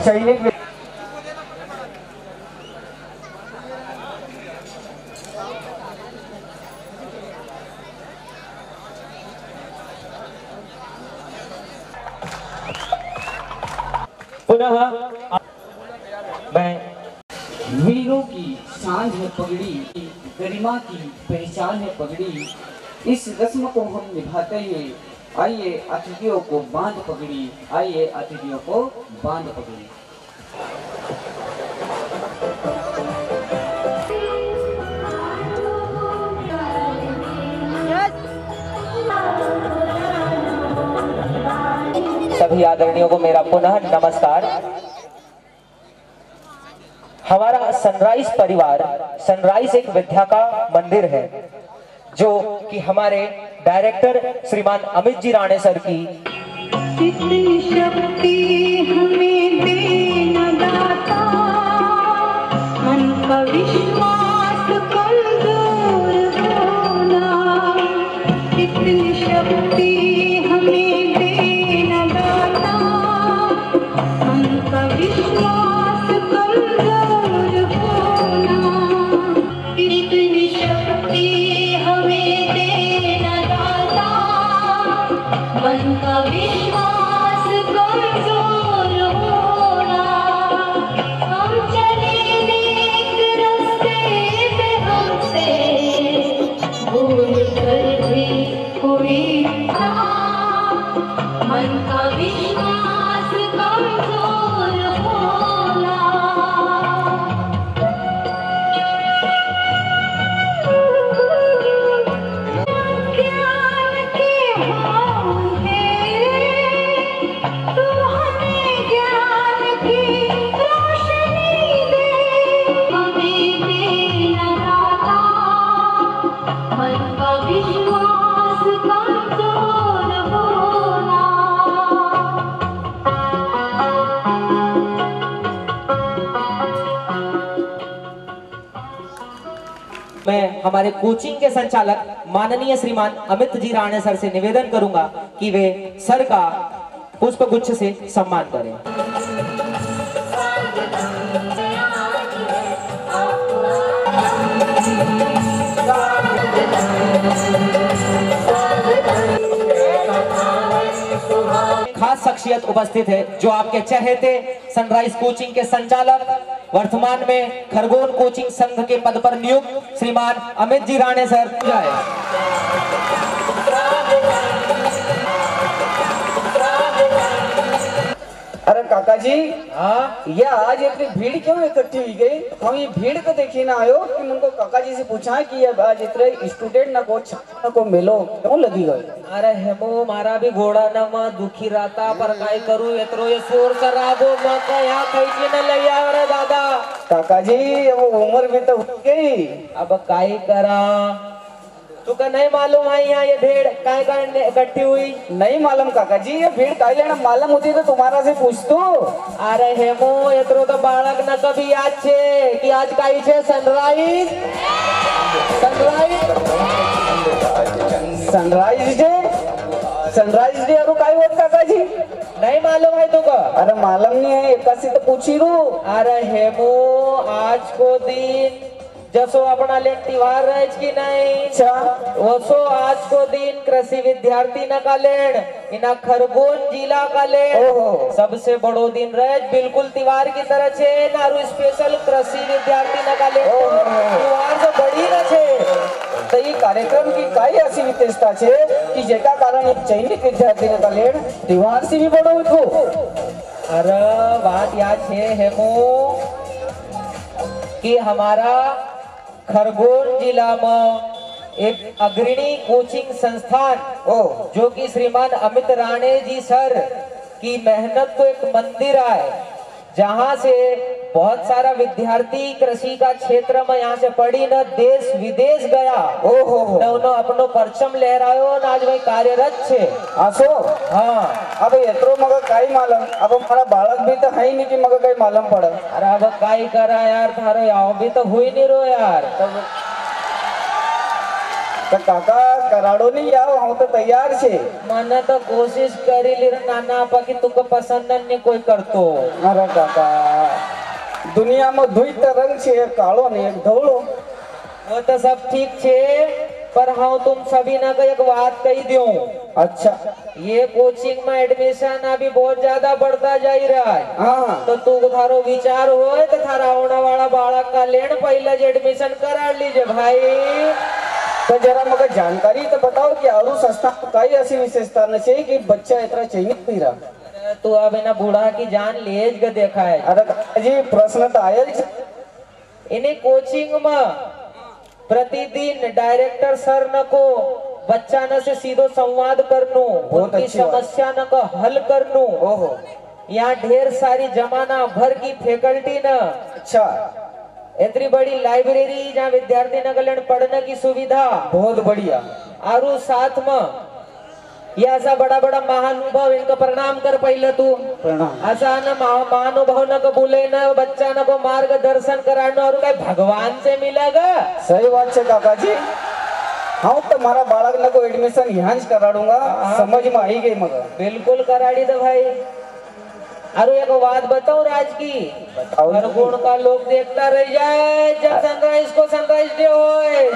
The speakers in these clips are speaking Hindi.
सैनिक पुनः मैं वीरों की शान है पगड़ी, गरिमा की पहचान है पगड़ी। इस रस्म को हम निभाते हैं। आइए अतिथियों को बांध पगड़ी, आइए अतिथियों को बांध पगड़ी। सभी आदरणीयों को मेरा पुनः नमस्कार। हमारा सनराइज परिवार, सनराइज एक विद्या का मंदिर है जो कि हमारे डायरेक्टर श्रीमान अमित जी राणे सर की कितनी शक्ति हमें देना दाता, मन का विश्वास कमजोर होना। कितनी शक्ति हमें देना दाता, मन का विश्वास कमजोर होना। कितनी शक्ति हमें देना दाता, मन का विश्वास कमजोर होना। हम चले नेक रास्ते पे, हमसे भूल कर भी कोई ना, मन का विश्वास कमजोर होना। ज्ञान के होंगे तू, हमें ज्ञान की रोशनी दे। हमें देना दाता, मन का विश्वास कमजोर होना। मैं हमारे कोचिंग के संचालक माननीय श्रीमान अमित जी राणे सर से निवेदन करूंगा कि वे सर का पुष्प गुच्छ से सम्मान करें। खास शख्सियत उपस्थित है जो आपके चहेते सनराइज कोचिंग के संचालक, वर्तमान में खरगोन कोचिंग संघ के पद पर नियुक्त श्रीमान अमित जी राणे सर जाए। अरे काका जी, हाँ, ये आज इतनी भीड़ क्यों इकट्ठी हुई गई? हम ये भीड़ को देखी ना आयो कि उनको काका जी से पूछा कि ये आज इतने स्टूडेंट ना को छात्र को मिलो क्यों लगी गई? अरे हेमो मारा भी घोड़ा न मां दुखी रहता पर काय करूं एतरो ये शोर शराबो न कया कहीं न ले आ रे दादा। काका जी वो उम्र भी तो हो गई, अब काय करा? तुका नहीं मालूम है यहाँ ये भीड़ काय करने इकट्ठी हुई? नहीं मालूम काका जी, ये भीड़ काहे लेना मालूम होती तो तुम्हारा से पूछ तो। अरे हेमो एतरो तो बालक न कभी याद छे कि आज काई छे sunrise. Sunrise day, sunrise day अरु काय होत काका जी? नहीं मालूम है तुका? अरे मालूम नहीं है, एकासी तो पूछी रू। अरे हेमो आज को दिन जसो अपना ले त्योहार रहे कि नहीं? अच्छा, वसो आज को दिन कृषि विद्यार्थी न का लेण इना खरगोन जिला का लेण ओहो। सबसे बड़ो दिन रहे, बिल्कुल त्योहार की तरह छे नारू स्पेशल कृषि विद्यार्थी न का लेण त्योहार से बड़ी न छे। तो ये कार्यक्रम की काय ऐसी विशेषता छे कि जेका कारण एक चयनित विद्यार्थी ने का लेण त्योहार से भी बड़ो उठो। अरे बात याद छे हेमो कि हमारा खरगोन जिला में एक अग्रणी कोचिंग संस्थान जो कि श्रीमान अमित राणे जी सर की मेहनत को एक मंदिर है जहां से बहुत सारा विद्यार्थी कृषि का क्षेत्र में यहाँ से पढ़ी न देश विदेश गया। ओहो, न उन्होंने अपनो परचम लहरायो न आज वही कार्यरत छे। आसो हाँ, अब एतरो मगर काई मालूम, अब हमारा बालक भी तो है ही नहीं कि मगर काई मालूम पड़ा। अरे अब काई करा यार, थारो याव भी तो हुई नहीं रो यार। तो काका कराड़ो नहीं आओ, हम तो तैयार छे। मैंने तो कोशिश करी ली रे नाना आपा कि तुको पसंद नहीं कोई करतो। अरे काका दुनिया में दुई रंग छे, एक कालो ने एक धोलो। वो तो सब ठीक छे, पर हाँ तुम सभी ना का एक बात कही दो। अच्छा ये कोचिंग में एडमिशन अभी बहुत ज्यादा बढ़ता जा रहा है। हाँ तो तू थारो विचार हो तो थारा होने वाला बालक का लेन पहले एडमिशन करा लीजिए भाई। तो जरा मगर जानकारी तो बताओ कि और संस्था कई ऐसी विशेषता न छे कि बच्चा इतना चाहिए नहीं रहा। तू अब ना बूढ़ा की जान लेज के देखा है। अरे जी प्रश्न तो आयल छे। इन्हें कोचिंग में प्रतिदिन डायरेक्टर सर न को बच्चा न से सीधो संवाद करनो, उनकी समस्या न को हल करनो। ओहो यहाँ ढेर सारी जमाना भर की फैकल्टी न, अच्छा इतनी बड़ी लाइब्रेरी जहाँ विद्यार्थी न कल्याण पढ़ने की सुविधा बहुत बढ़िया। और साथ में ये ऐसा बड़ा बड़ा महानुभव इनका प्रणाम कर पहले तू। प्रणाम। ऐसा न महानुभव न को बोले न बच्चा न को मार्गदर्शन कराना और कहीं भगवान से मिलेगा। सही बात है काका जी। हाँ तो मारा बालक न को एडमिशन यहाँ करा दूंगा, समझ में आई गई मगर। बिल्कुल कराड़ी तो भाई। अरे एक बात बताओ राज की, हर गुण का लोग देखता रह जाए जब सनराइज को सनराइज डे होए।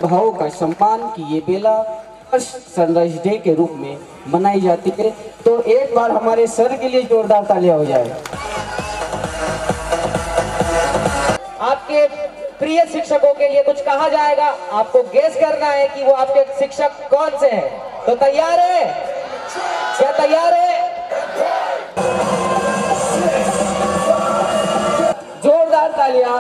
भाव का सम्मान की ये बेला सनराइज डे के रूप में मनाई जाती है। तो एक बार हमारे सर के लिए जोरदार तालियां हो जाए। आपके प्रिय शिक्षकों के लिए कुछ कहा जाएगा, आपको गेस करना है कि वो आपके शिक्षक कौन से हैं। तो तैयार है? क्या तैयार है? जोरदार तालियां।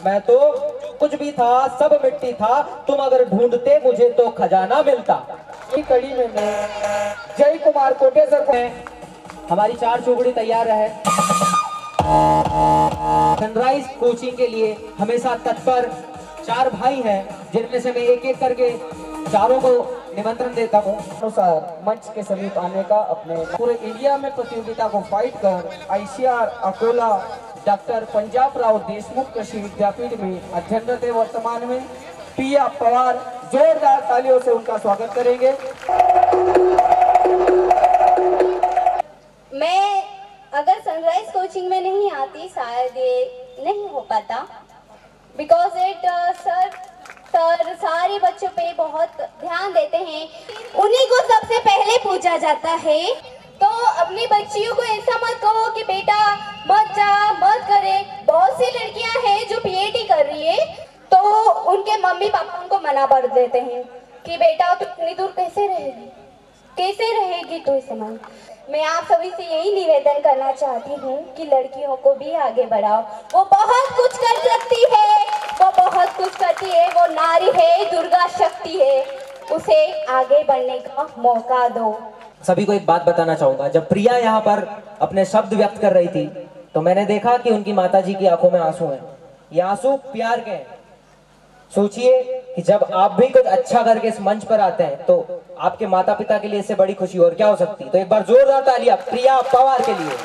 मैं तो कुछ भी था सब मिट्टी था, तुम अगर ढूंढते मुझे तो खजाना मिलता। कड़ी में मैं जय कुमार कोटेश्वर को हमारी 4 चौकड़ी तैयार है। सनराइज कोचिंग के लिए हमेशा तत्पर 4 भाई हैं, जिनमें से मैं एक एक करके चारों को निमंत्रण देता हूँ। अनुसार मंच के समीप आने का अपने पूरे इंडिया में प्रतियोगिता को फाइट कर आईसीआर अकोला डॉक्टर पंजाब राव देशमुख कृषि विद्यापीठ में अध्ययनरत है। वर्तमान में पिया पवार, जोरदार तालियों से उनका स्वागत करेंगे। मैं अगर सनराइज कोचिंग में नहीं आती शायद ये नहीं हो पाता, बिकॉज इट सर सारे बच्चों पे बहुत ध्यान देते हैं, उन्हीं को सबसे पहले पूछा जाता है। तो अपनी बच्चियों को ऐसा मत कहो कि बेटा मत जा मत करे। बहुत सी लड़कियां हैं जो पीएटी कर रही है, तो उनके मम्मी पापा उनको मना कर देते हैं कि बेटा तू इतनी दूर कैसे रहेगी तो इसे मन। मैं आप सभी से यही निवेदन करना चाहती हूँ कि लड़कियों को भी आगे बढ़ाओ। वो बहुत कुछ कर सकती है, वो बहुत कुछ करती है, वो नारी है, दुर्गा शक्ति है, उसे आगे बढ़ने का मौका दो। सभी को एक बात बताना चाहूंगा, जब प्रिया यहाँ पर अपने शब्द व्यक्त कर रही थी तो मैंने देखा कि उनकी माताजी की आंखों में आंसू हैं। ये आंसू प्यार के हैं। सोचिए कि जब आप भी कुछ अच्छा करके इस मंच पर आते हैं तो आपके माता पिता के लिए इससे बड़ी खुशी और क्या हो सकती। तो एक बार जोरदार तालियां प्रिया पवार के लिए।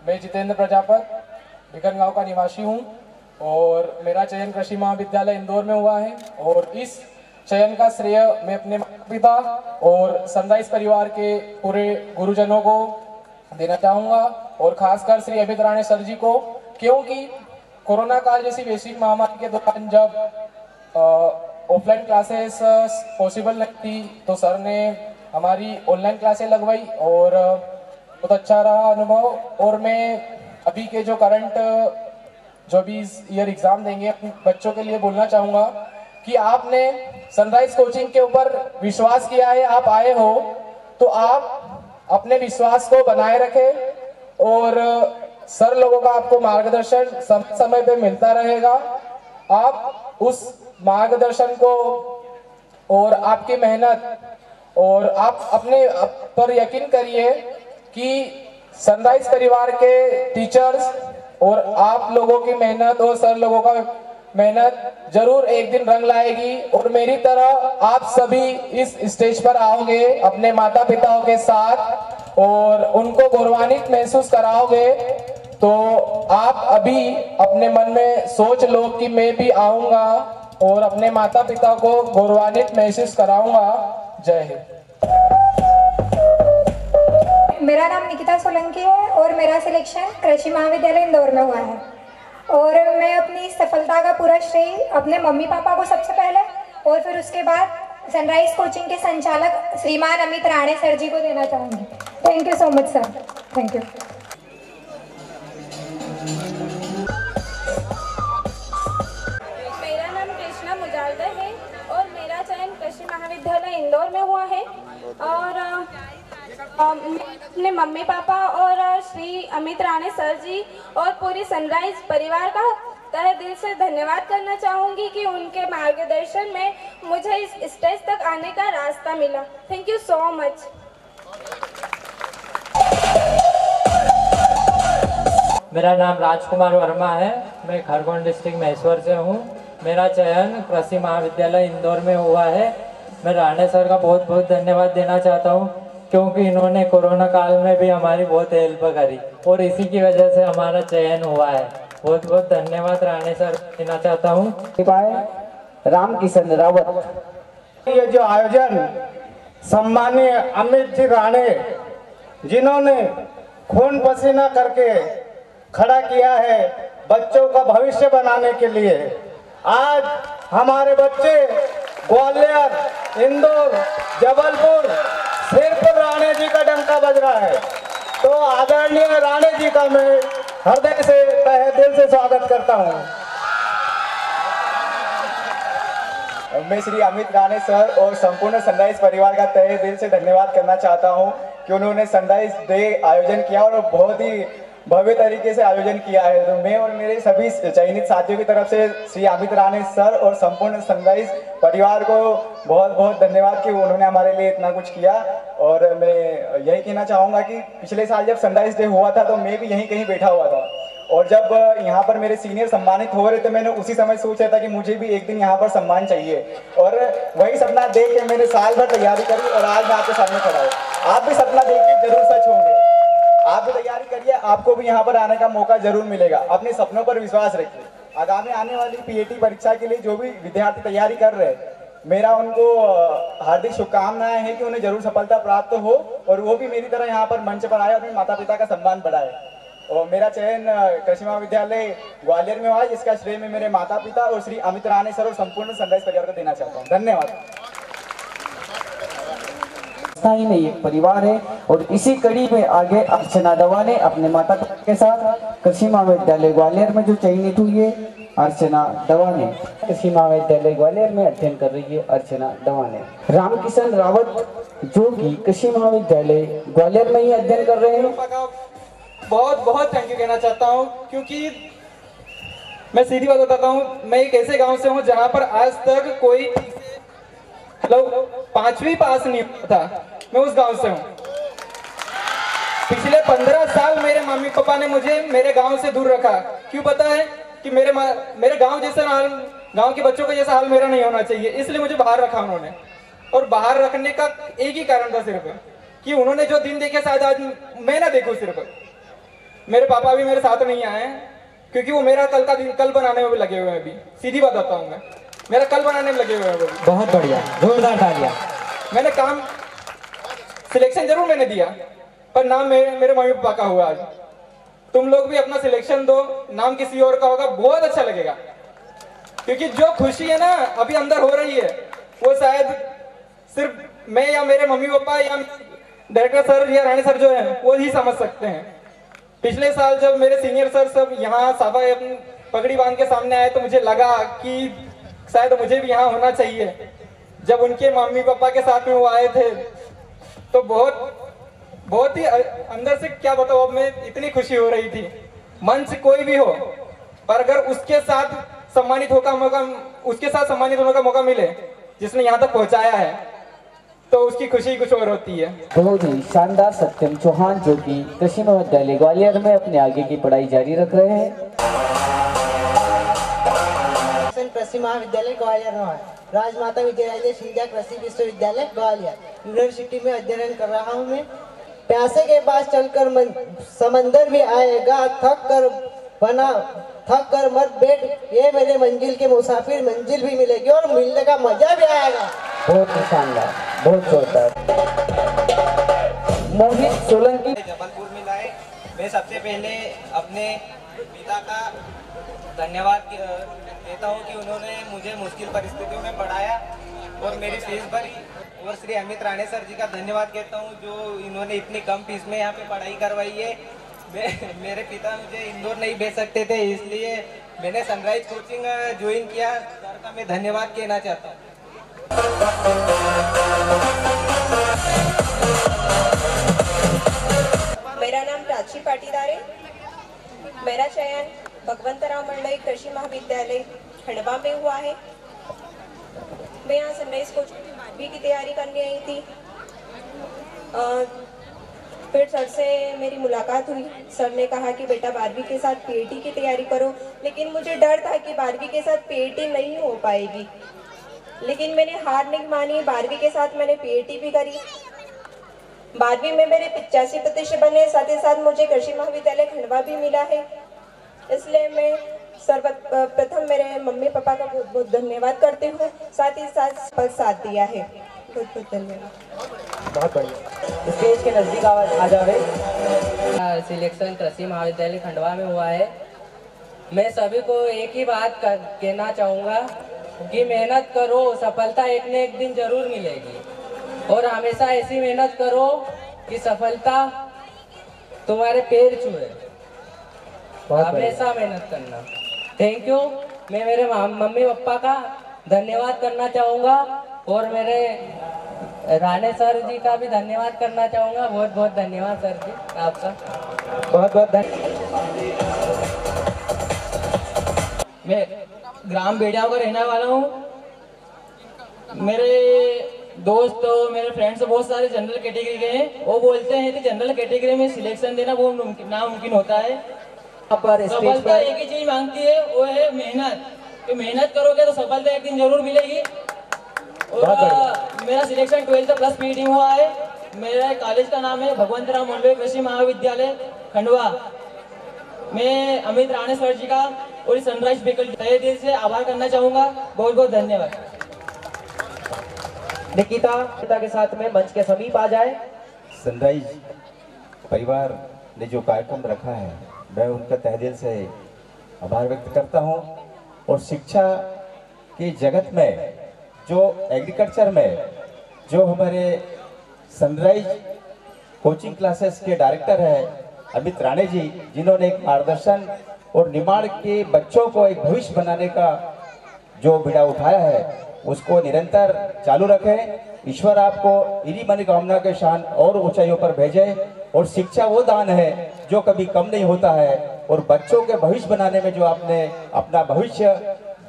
मैं जितेंद्र प्रजापत भिकन गांव का निवासी हूं और मेरा चयन कृषि महाविद्यालय इंदौर में हुआ है। और इस चयन का श्रेय मैं अपने माता पिता और सनराइज परिवार के पूरे गुरुजनों को देना चाहूँगा और खासकर श्री अमित राणे सर जी को, क्योंकि कोरोना काल जैसी वैश्विक महामारी के दौरान जब ऑफलाइन क्लासेस पॉसिबल नहीं थी तो सर ने हमारी ऑनलाइन क्लासें लगवाई और बहुत अच्छा रहा अनुभव। और मैं अभी के जो करंट जो भी इस ईयर एग्ज़ाम देंगे अपने बच्चों के लिए बोलना चाहूँगा कि आपने सनराइज कोचिंग के ऊपर विश्वास किया है, आप आए हो तो आप अपने विश्वास को बनाए रखें और सर लोगों का आपको मार्गदर्शन समय समय पे मिलता रहेगा। आप उस मार्गदर्शन को और आपकी मेहनत और आप अपने पर यकीन करिए कि सनराइज परिवार के टीचर्स और आप लोगों की मेहनत और सर लोगों का मेहनत जरूर एक दिन रंग लाएगी और मेरी तरह आप सभी इस स्टेज पर आओगे अपने माता पिताओं के साथ और उनको गौरवान्वित महसूस कराओगे। तो आप अभी अपने मन में सोच लो कि मैं भी आऊंगा और अपने माता पिता को गौरवान्वित महसूस कराऊंगा। जय हिंद। मेरा नाम निकिता सोलंकी है और मेरा सिलेक्शन कृषि महाविद्यालय इंदौर में हुआ है और मैं अपनी सफलता का पूरा श्रेय अपने मम्मी पापा को सबसे पहले और फिर उसके बाद सनराइज कोचिंग के संचालक श्रीमान अमित राणे सर जी को देना चाहूँगी। Thank you so much sir. Thank you. मेरा नाम कृष्णा मुजालदर है और मेरा चयन कृषि महाविद्यालय इंदौर में हुआ है और मैं अपने मम्मी पापा और श्री अमित राणे सर जी और पूरी सनराइज परिवार का तहे दिल से धन्यवाद करना चाहूँगी कि उनके मार्गदर्शन में मुझे इस स्टेज तक आने का रास्ता मिला। Thank you so much. मेरा नाम राजकुमार वर्मा है। मैं खरगोन डिस्ट्रिक्ट महेश्वर से हूँ। मेरा चयन कृषि महाविद्यालय इंदौर में हुआ है। मैं राणे सर का बहुत बहुत धन्यवाद देना चाहता हूँ क्योंकि इन्होंने कोरोना काल में भी हमारी बहुत हेल्प करी और इसी की वजह से हमारा चयन हुआ है। बहुत बहुत धन्यवाद राणे सर देना चाहता हूँ। रामकिशन रावत। ये जो आयोजन सम्मानीय अमित जी राणे जिन्होंने खून पसीना करके खड़ा किया है बच्चों का भविष्य बनाने के लिए, आज हमारे बच्चे ग्वालियर, इंदौर, जबलपुर सिर्फ राणे जी का डंका बज रहा है। तो आदरणीय राणे जी का मैं हृदय से तहे दिल से स्वागत करता हूँ। मैं श्री अमित राणे सर और संपूर्ण सनराइज परिवार का तहे दिल से धन्यवाद करना चाहता हूं कि उन्होंने सनराइज डे आयोजन किया और बहुत ही भव्य तरीके से आयोजन किया है। तो मैं और मेरे सभी चयनित साथियों की तरफ से श्री अमित राणे सर और संपूर्ण सनराइज परिवार को बहुत बहुत धन्यवाद कि उन्होंने हमारे लिए इतना कुछ किया। और मैं यही कहना चाहूँगा कि पिछले साल जब सनराइज डे हुआ था तो मैं भी यहीं कहीं बैठा हुआ था और जब यहाँ पर मेरे सीनियर सम्मानित हो रहे थे मैंने उसी समय सोचा था कि मुझे भी एक दिन यहाँ पर सम्मान चाहिए और वही सपना देख के मैंने साल भर तैयारी करी और आज मैं आपके सामने खड़ा हूँ। आप भी सपना देख के जरूर सच होंगे, आप भी तैयारी करिए, आपको भी यहाँ पर आने का मौका जरूर मिलेगा। अपने सपनों पर विश्वास रखिए। आगामी आने वाली पीएटी परीक्षा के लिए जो भी विद्यार्थी तैयारी कर रहे हैं मेरा उनको हार्दिक शुभकामनाएं हैं कि उन्हें जरूर सफलता प्राप्त हो और वो भी मेरी तरह यहाँ पर मंच पर आए अपने माता पिता का सम्मान बढ़ाए। और मेरा चयन कृषि महाविद्यालय ग्वालियर में हुआ है जिसका श्रेय मैं मेरे माता पिता और श्री अमित राणे सर और संपूर्ण सनराइज परिवार को देना चाहता हूँ। धन्यवाद। ही नहीं एक परिवार है और इसी कड़ी में आगे अर्चना दवा ने अपने माता पिता के साथ कृषि महाविद्यालय ग्वालियर में जो चयनित हुई है अर्चना दवा ने कृषि महाविद्यालय ग्वालियर में अध्ययन कर रही है अर्चना दवा ने। रामकिशन रावत जो कि कृषि महाविद्यालय ग्वालियर में ही अध्ययन कर रहे हैं। बहुत बहुत थैंक यू कहना चाहता हूँ क्योंकि मैं सीधी बात बताता हूँ, मैं एक ऐसे गांव से हूँ जहाँ पर आज तक कोई पांचवी पास नहीं हुआ था। मैं उस गांव से हूँ। पिछले 15 साल मेरे मम्मी पापा ने मुझे मेरे गांव से दूर रखा। क्यों पता है कि मेरे गांव जैसा हाल, गांव के बच्चों का जैसा हाल मेरा नहीं होना चाहिए, इसलिए मुझे बाहर रखा उन्होंने। और बाहर रखने का एक ही कारण था सिर्फ कि उन्होंने जो दिन देखे शायद आज मैं ना देखूं। सिर्फ मेरे पापा भी मेरे साथ नहीं आए क्योंकि वो मेरा कल बनाने में भी लगे हुए हैं। अभी सीधी बात बताता हूँ, मैं मेरा कल बनाने में लगे हुए हैं वो भी। बहुत बढ़िया, जोरदार तालियां। मैंने काम सिलेक्शन जरूर मैंने दिया पर नाम मेरे मम्मी पापा का हुआ। आज तुम लोग भी अपना सिलेक्शन दो, नाम किसी और का होगा, बहुत अच्छा लगेगा। क्योंकि जो खुशी है ना अभी अंदर हो रही है वो शायद सिर्फ मैं या मेरे मम्मी पापा या डायरेक्टर सर या राणे सर जो है वो ही समझ सकते हैं। पिछले साल जब मेरे सीनियर सर सब यहाँ साफा पगड़ी बांध के सामने आए तो मुझे लगा कि शायद मुझे भी यहाँ होना चाहिए। जब उनके मम्मी पापा के साथ में वो आए थे तो बहुत ही अंदर से क्या बताऊँ, अब मैं इतनी खुशी हो रही थी। मंच कोई भी हो पर अगर उसके साथ सम्मानित होने का मौका मिले जिसने यहाँ तक पहुँचाया है तो उसकी खुशी कुछ और होती है। बहुत ही शानदार सत्यम चौहान जो कि कृषि महाविद्यालय ग्वालियर में अपने आगे की पढ़ाई जारी रख रहे हैं। कृषि महाविद्यालय ग्वालियर में है। राजमाता विद्यालय सिंधिया कृषि विश्वविद्यालय ग्वालियर यूनिवर्सिटी में अध्ययन कर रहा हूँ मैं। प्यासे के पास चलकर समंदर भी आएगा, थक कर मत बैठ, ये मेरे मंजिल के मुसाफिर, मंजिल भी मिलेगी और मिलने का मजा भी आएगा। बहुत शानदार, बहुत जोरदार। मोहित सोलंकी जबलपुर में लाए। मैं सबसे पहले अपने पिता का धन्यवाद देता हूँ कि उन्होंने मुझे मुश्किल परिस्थितियों में पढ़ाया और मेरी फीस भरी, और श्री अमित राणे सर जी का धन्यवाद कहता हूँ जो इन्होंने इतनी कम फीस में यहाँ पे पढ़ाई करवाई है। मेरे पिता मुझे इंदौर नहीं भेज सकते थे, इसलिए मैंने सनराइज कोचिंग ज्वाइन किया। सर का मैं धन्यवाद कहना चाहता हूँ। मेरा नाम प्राची पाटीदार है। मेरा चयन भगवंतराव मंडई कृषि महाविद्यालय खंडवा में हुआ है। मैं यहाँ सनराइज कोचिंग में 12वीं की तैयारी करने आई थी। फिर सर से मेरी मुलाकात हुई। सर ने कहा कि बेटा 12वीं के साथ पीएटी की तैयारी करो, लेकिन मुझे डर था कि 12वीं के साथ पीएटी नहीं हो पाएगी, लेकिन मैंने हार नहीं मानी। 12वीं के साथ मैंने पीएटी भी करी। 12वीं में मेरे 85% बने, साथ ही साथ मुझे कृषि महाविद्यालय खंडवा भी मिला है। इसलिए मैं सर्वप्रथम मेरे मम्मी पापा का बहुत बहुत धन्यवाद करती हूँ, साथ ही साथ दिया है। बहुत बहुत धन्यवाद। बहुत बढ़िया। स्टेज के नजदीक आ जावे। सिलेक्शन कृषि महाविद्यालय खंडवा में हुआ है। मैं सभी को एक ही बात कहना चाहूँगा कि मेहनत करो, सफलता एक न एक दिन जरूर मिलेगी, और हमेशा ऐसी मेहनत करो कि सफलता तुम्हारे पैर छुए। हमेशा मेहनत करना। Thank you. मैं मेरे मम्मी पापा का धन्यवाद करना चाहूँगा और मेरे राणे सर जी का भी धन्यवाद करना चाहूँगा। बहुत बहुत धन्यवाद सर जी आपका। बहुत बहुत धन्यवाद। मैं ग्राम बेड़ियाओं का रहने वाला हूँ। मेरे दोस्त और मेरे फ्रेंड्स बहुत सारे जनरल कैटेगरी के हैं। वो बोलते हैं कि जनरल कैटेगरी में सिलेक्शन देना वो नामुमकिन होता है। सफलता एक ही चीज मांगती है, वो है मेहनत। कि मेहनत करोगे तो सफलता एक दिन जरूर मिलेगी। और मेरा सिलेक्शन 12th प्लस पीटी हुआ है। मेरे कॉलेज का नाम है भगवंतराव मंडई कृषि महाविद्यालय खंडवा। मैं अमित राणे सर जी का और सनराइज फैकल्टी तहे दिल से आभार करना चाहूँगा। बहुत बहुत धन्यवाद। निकिता पिता के साथ में मंच के समीप आ जाए। सनराइज परिवार ने जो कार्यक्रम रखा है, मैं उनका तहे दिल से आभार व्यक्त करता हूं। और शिक्षा के जगत में जो एग्रीकल्चर में जो हमारे सनराइज कोचिंग क्लासेस के डायरेक्टर हैं अमित राणे जी, जिन्होंने एक मार्गदर्शन और निमाड़ के बच्चों को एक भविष्य बनाने का जो बीड़ा उठाया है, उसको निरंतर चालू रखें। ईश्वर आपको इन्हीं मनोकामना के शान और ऊंचाइयों पर भेजे। और शिक्षा वो दान है जो कभी कम नहीं होता है। और बच्चों के भविष्य बनाने में जो आपने अपना भविष्य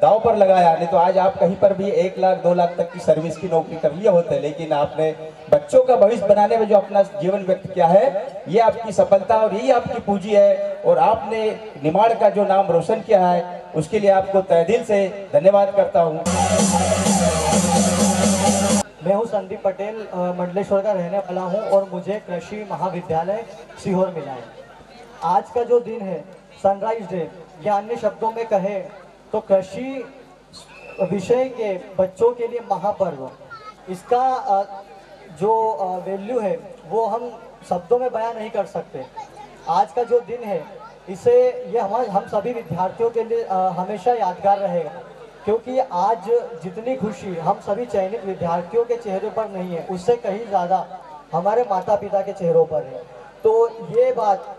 दांव पर लगाया, नहीं तो आज आप कहीं पर भी 1 लाख 2 लाख तक की सर्विस की नौकरी कर लिए होते, लेकिन आपने बच्चों का भविष्य बनाने में जो अपना जीवन व्यक्त किया है, ये आपकी सफलता और यही आपकी पूंजी है। और आपने निमाड़ का जो नाम रोशन किया है, उसके लिए आपको तहे दिल से धन्यवाद करता हूँ। मैं हूं संदीप पटेल, मंडलेश्वर का रहने वाला हूं और मुझे कृषि महाविद्यालय सीहोर मिला है। आज का जो दिन है सनराइज डे, या अन्य शब्दों में कहे तो कृषि विषय के बच्चों के लिए महापर्व, इसका जो वैल्यू है वो हम शब्दों में बयां नहीं कर सकते। आज का जो दिन है इसे ये हम सभी विद्यार्थियों के लिए हमेशा यादगार रहेगा, क्योंकि आज जितनी खुशी हम सभी चयनित विद्यार्थियों के चेहरे पर नहीं है, उससे कहीं ज़्यादा हमारे माता पिता के चेहरों पर है। तो ये बात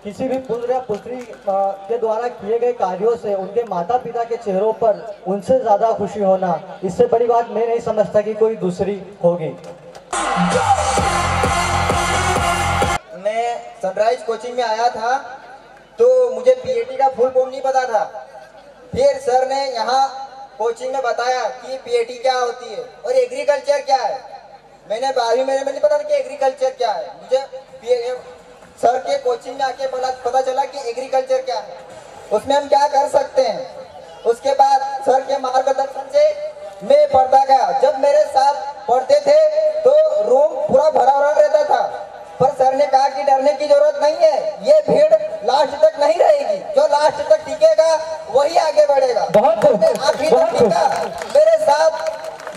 किसी भी पुत्र या पुत्री के द्वारा किए गए कार्यों से उनके माता पिता के चेहरों पर उनसे ज़्यादा खुशी होना, इससे बड़ी बात मैं नहीं समझता कि कोई दूसरी होगी। मैं सनराइज कोचिंग में आया था तो मुझे पीएटी का फुल फॉर्म नहीं पता था। फिर सर ने यहाँ कोचिंग में बताया कि पीएटी क्या होती है और एग्रीकल्चर क्या है। मैंने 12वीं में नहीं पता था कि एग्रीकल्चर क्या है। मुझे सर के कोचिंग में आके पता चला कि एग्रीकल्चर क्या है, उसमें हम क्या कर सकते हैं। उसके बाद सर के मार्गदर्शन से मैं पढ़ता गया। जब मेरे साथ पढ़ते थे तो रूम पूरा भरा भरा रहता था, पर सर ने कहा कि डरने की जरूरत नहीं है, ये भीड़ लास्ट तक नहीं रहेगी, जो लास्ट तक टिकेगा वही आगे बढ़ेगा। आखिरी तक टिका, मेरे साथ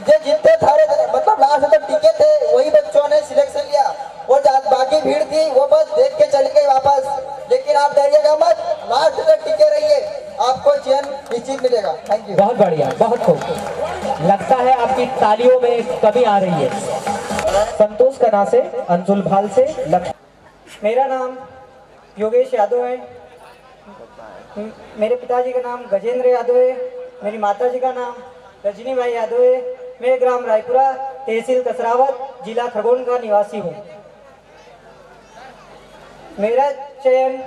जो जितने थारे मतलब लास्ट तक टिके थे वही बच्चों ने सिलेक्शन लिया, और बाकी भीड़ थी वो बस देख के चली गई वापस। लेकिन आप डरिएगा मत, लास्ट तक टिके रहिए, आपको चयन निश्चित मिलेगा। Thank you. बहुत बढ़िया, बहुत खूब। लगता है आपकी तालियों में कमी आ रही है। संतोष कना से, अंशुल भाल से, मेरा नाम योगेश यादव है। मेरे पिताजी का नाम गजेंद्र यादव है। मेरी माताजी का नाम रजनी भाई यादव है। मैं ग्राम रायपुरा, तहसील कसरावत, जिला खरगोन का निवासी हूँ। मेरा चयन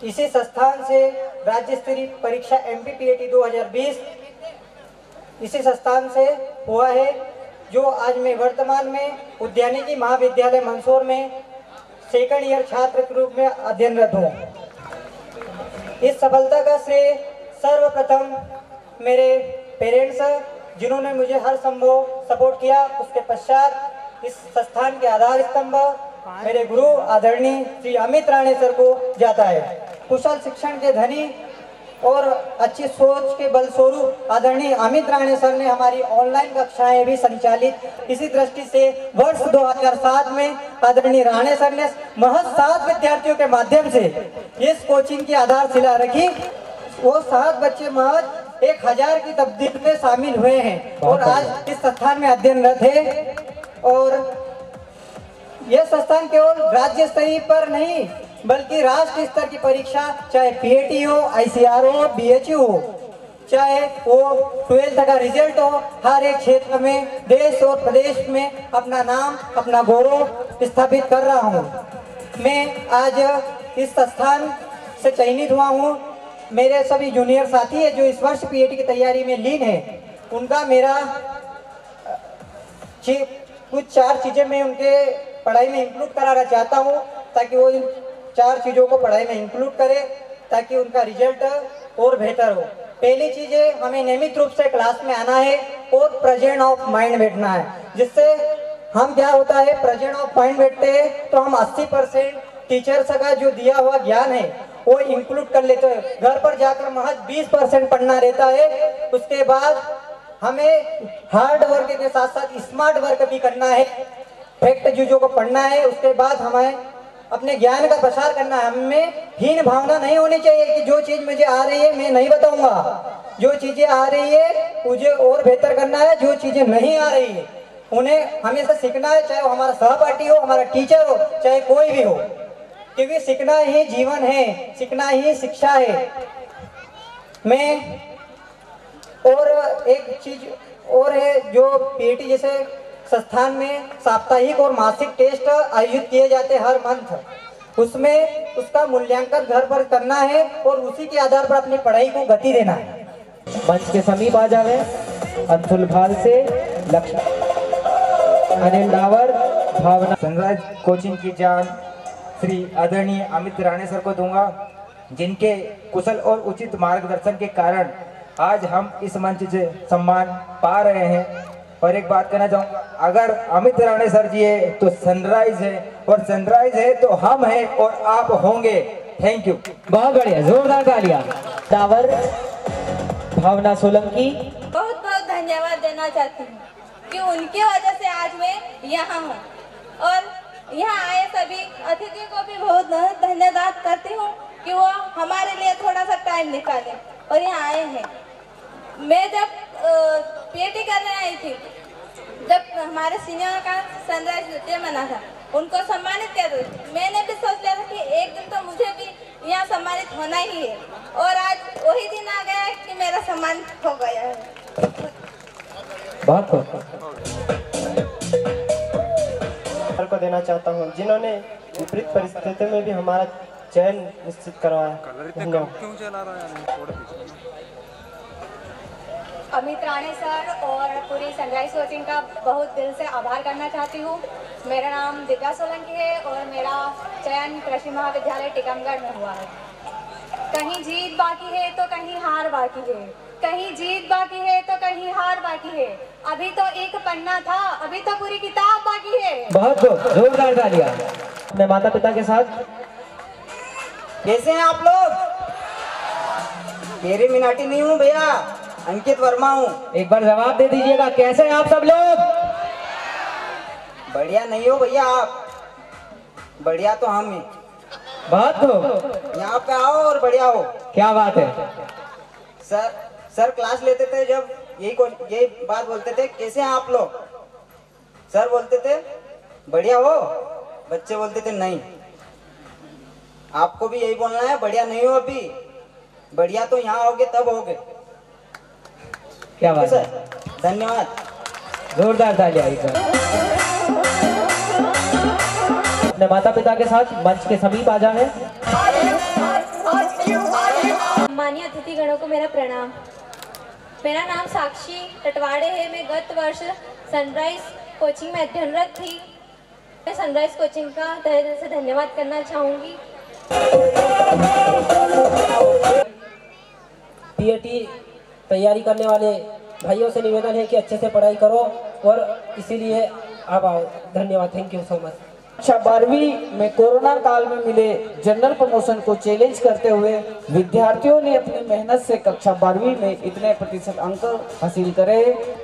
इसी संस्थान से राज्य स्तरीय परीक्षा MPPAT 2020 इसी संस्थान से हुआ है, जो आज मैं वर्तमान में उद्यानिकी महाविद्यालय मंदसौर में सेकंड ईयर छात्र के रूप में अध्ययनरत हूँ। इस सफलता का श्रेय सर्वप्रथम मेरे पेरेंट्स, जिन्होंने मुझे हर संभव सपोर्ट किया। उसके पश्चात इस संस्थान के आधार स्तंभ मेरे गुरु आदरणीय श्री अमित राणे सर को जाता है। कुशल शिक्षण के धनी और अच्छी सोच के बलस्वरूप आदरणीय अमित राणे सर ने हमारी ऑनलाइन कक्षाएं भी संचालित। इसी दृष्टि से वर्ष 2007 में आदरणीय राणे सर ने महज 7 विद्यार्थियों के माध्यम से इस कोचिंग की आधारशिला रखी। वो 7 बच्चे महज 1000 की तब्दील में शामिल हुए हैं और आज इस संस्थान में अध्ययनरत है। और यह संस्थान केवल राज्य स्तरीय पर नहीं बल्कि राष्ट्रीय स्तर की परीक्षा, चाहे PAT हो, ICR हो, BHU हो, चाहे वो 12th का रिजल्ट हो, हर एक क्षेत्र में देश और प्रदेश में अपना नाम, अपना गौरव स्थापित कर रहा हूँ। मैं आज इस संस्थान से चयनित हुआ हूँ। मेरे सभी जूनियर साथी है जो इस वर्ष PAT की तैयारी में लीन है, उनका मेरा कुछ 4 चीज़ें मैं उनके पढ़ाई में इंक्लूड कराना चाहता हूँ, ताकि वो इन 4 चीज़ों को पढ़ाई में इंक्लूड करे ताकि उनका रिजल्ट और बेहतर हो। पहली चीज़ है, हमें नियमित रूप से क्लास में आना है और प्रेजेंट ऑफ माइंड बैठना है, जिससे हम क्या होता है प्रेजेंट ऑफ माइंड बैठते हैं तो हम 80% टीचर्स का जो दिया हुआ ज्ञान है वो इंक्लूड कर लेते हैं। घर पर जाकर महज 20% पढ़ना रहता है। उसके बाद हमें हार्ड वर्क के साथ साथ स्मार्ट वर्क भी करना है, फैक्ट चीजों को पढ़ना है। उसके बाद हमें अपने ज्ञान का प्रसार करना है। हमें हीन भावना नहीं होनी चाहिए कि जो चीज मुझे आ रही है मैं नहीं बताऊंगा। जो चीजें आ रही है मुझे और बेहतर करना है, जो चीजें नहीं आ रही है उन्हें हमेशा सीखना है, चाहे वो हमारा सहपाठी हो, हमारा टीचर हो, चाहे कोई भी हो, क्योंकि सीखना ही जीवन है, सीखना ही शिक्षा है। मैं और एक चीज और है, जो PAT जैसे संस्थान में साप्ताहिक और मासिक टेस्ट आयोजित किए जाते हर मंथ, उसमें उसका मूल्यांकन घर पर करना है और उसी के आधार पर अपनी पढ़ाई को गति देना है। मंच के समीप आ जावे। अंशुल भाल से लक्ष्मण, अनिल डावर, भावना। सनराइज कोचिंग की जान श्री आदरणीय अमित राणे सर को दूंगा, जिनके कुशल और उचित मार्गदर्शन के कारण आज हम इस मंच से सम्मान पा रहे हैं। और एक बात कहना चाहूँगा, अगर अमित राणे सर जी है तो सनराइज है, और सनराइज है तो हम हैं और आप होंगे। Thank you. बहुत बढ़िया, जोरदार तालियां। डावर, भावना सोलंकी। बहुत बहुत धन्यवाद देना चाहती हूँ कि उनकी वजह से आज मैं यहाँ हूँ, और यहाँ आए सभी अतिथियों को भी बहुत धन्यवाद करती हूँ कि वो हमारे लिए थोड़ा सा टाइम निकाले और यहाँ आए हैं। मैं जब PAT करने आई थी, जब हमारे सीनियर का सनराइज डे मना था, उनको सम्मानित किया था, मैंने भी सोच लिया था कि एक दिन तो मुझे भी यहाँ सम्मानित होना ही है, और आज वही दिन आ गया है कि मेरा सम्मान हो गया है। बहुत को देना चाहता हूँ, जिन्होंने विपरीत परिस्थितियों में भी हमारा चयन निश्चित करवाया। अमित राणे सर और पूरी सनराइज कोचिंग का बहुत दिल से आभार करना चाहती हूँ। मेरा नाम दिव्या सोलंकी है और मेरा चयन कृषि महाविद्यालय टीकमगढ़ में हुआ है। कहीं जीत बाकी है तो कहीं हार बाकी है, कहीं जीत बाकी है तो कहीं हार बाकी है। अभी तो एक पन्ना था, अभी तो पूरी किताब बाकी है। बहुत जोरदार तालियां। अपने माता पिता के साथ कैसे हैं आप लोग? मेरी मिनाटी नहीं हूँ भैया, अंकित वर्मा हूँ। एक बार जवाब दे दीजिएगा, कैसे हैं आप सब लोग? बढ़िया नहीं हो भैया आप, बढ़िया तो हम ही। बात हो यहाँ पे आओ और बढ़िया हो। क्या बात है? सर क्लास लेते थे जब यही बात बोलते थे, कैसे हैं आप लोग? सर बोलते थे बढ़िया हो, बच्चे बोलते थे नहीं। आपको भी यही बोलना है, बढ़िया नहीं हो अभी, बढ़िया तो यहाँ होगे तब होगे। क्या बात है? धन्यवाद। जोरदार तालियां। अपने माता पिता के साथ मंच के समीप आ जाए। माननीय अतिथिगणों को मेरा प्रणाम। मेरा नाम साक्षी टटवाड़े है। मैं गत वर्ष सनराइज कोचिंग में अध्ययनरत थी। मैं सनराइज कोचिंग का तहे दिल से धन्यवाद करना चाहूँगी। पीएटी तैयारी करने वाले भाइयों से निवेदन है कि अच्छे से पढ़ाई करो और इसीलिए आप आओ। धन्यवाद, थैंक यू सो मच। कक्षा 12वीं में कोरोना काल में मिले जनरल प्रमोशन को चैलेंज करते हुए विद्यार्थियों ने अपनी मेहनत से कक्षा 12वीं में इतने प्रतिशत अंक हासिल करे।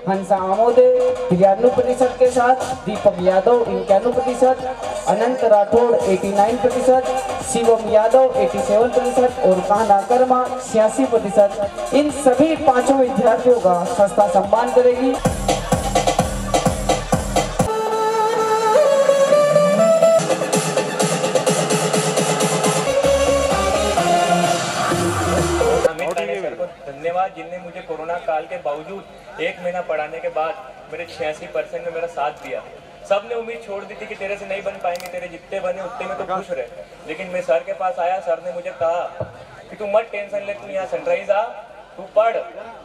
हंसा आमोदे 93% के साथ, दीपक यादव 91%, अनंत राठौड़ 89%, शिवम यादव 87% और कान्हा कर्मा 86%। इन सभी पांचों विद्यार्थियों का संस्था सम्मान करेगी। धन्यवाद, जिनने मुझे कोरोना काल के बावजूद 1 महीना पढ़ाने के बाद मेरे 86% में मेरा साथ दिया। सब ने उम्मीद छोड़ दी थी कि तेरे से नहीं बन पाएंगे, तेरे जितने बने उतने में तो खुश रहे। लेकिन मैं सर के पास आया, सर ने मुझे कहा कि तू मत टेंशन ले, तू यहाँ सनराइज आ, तू पढ़,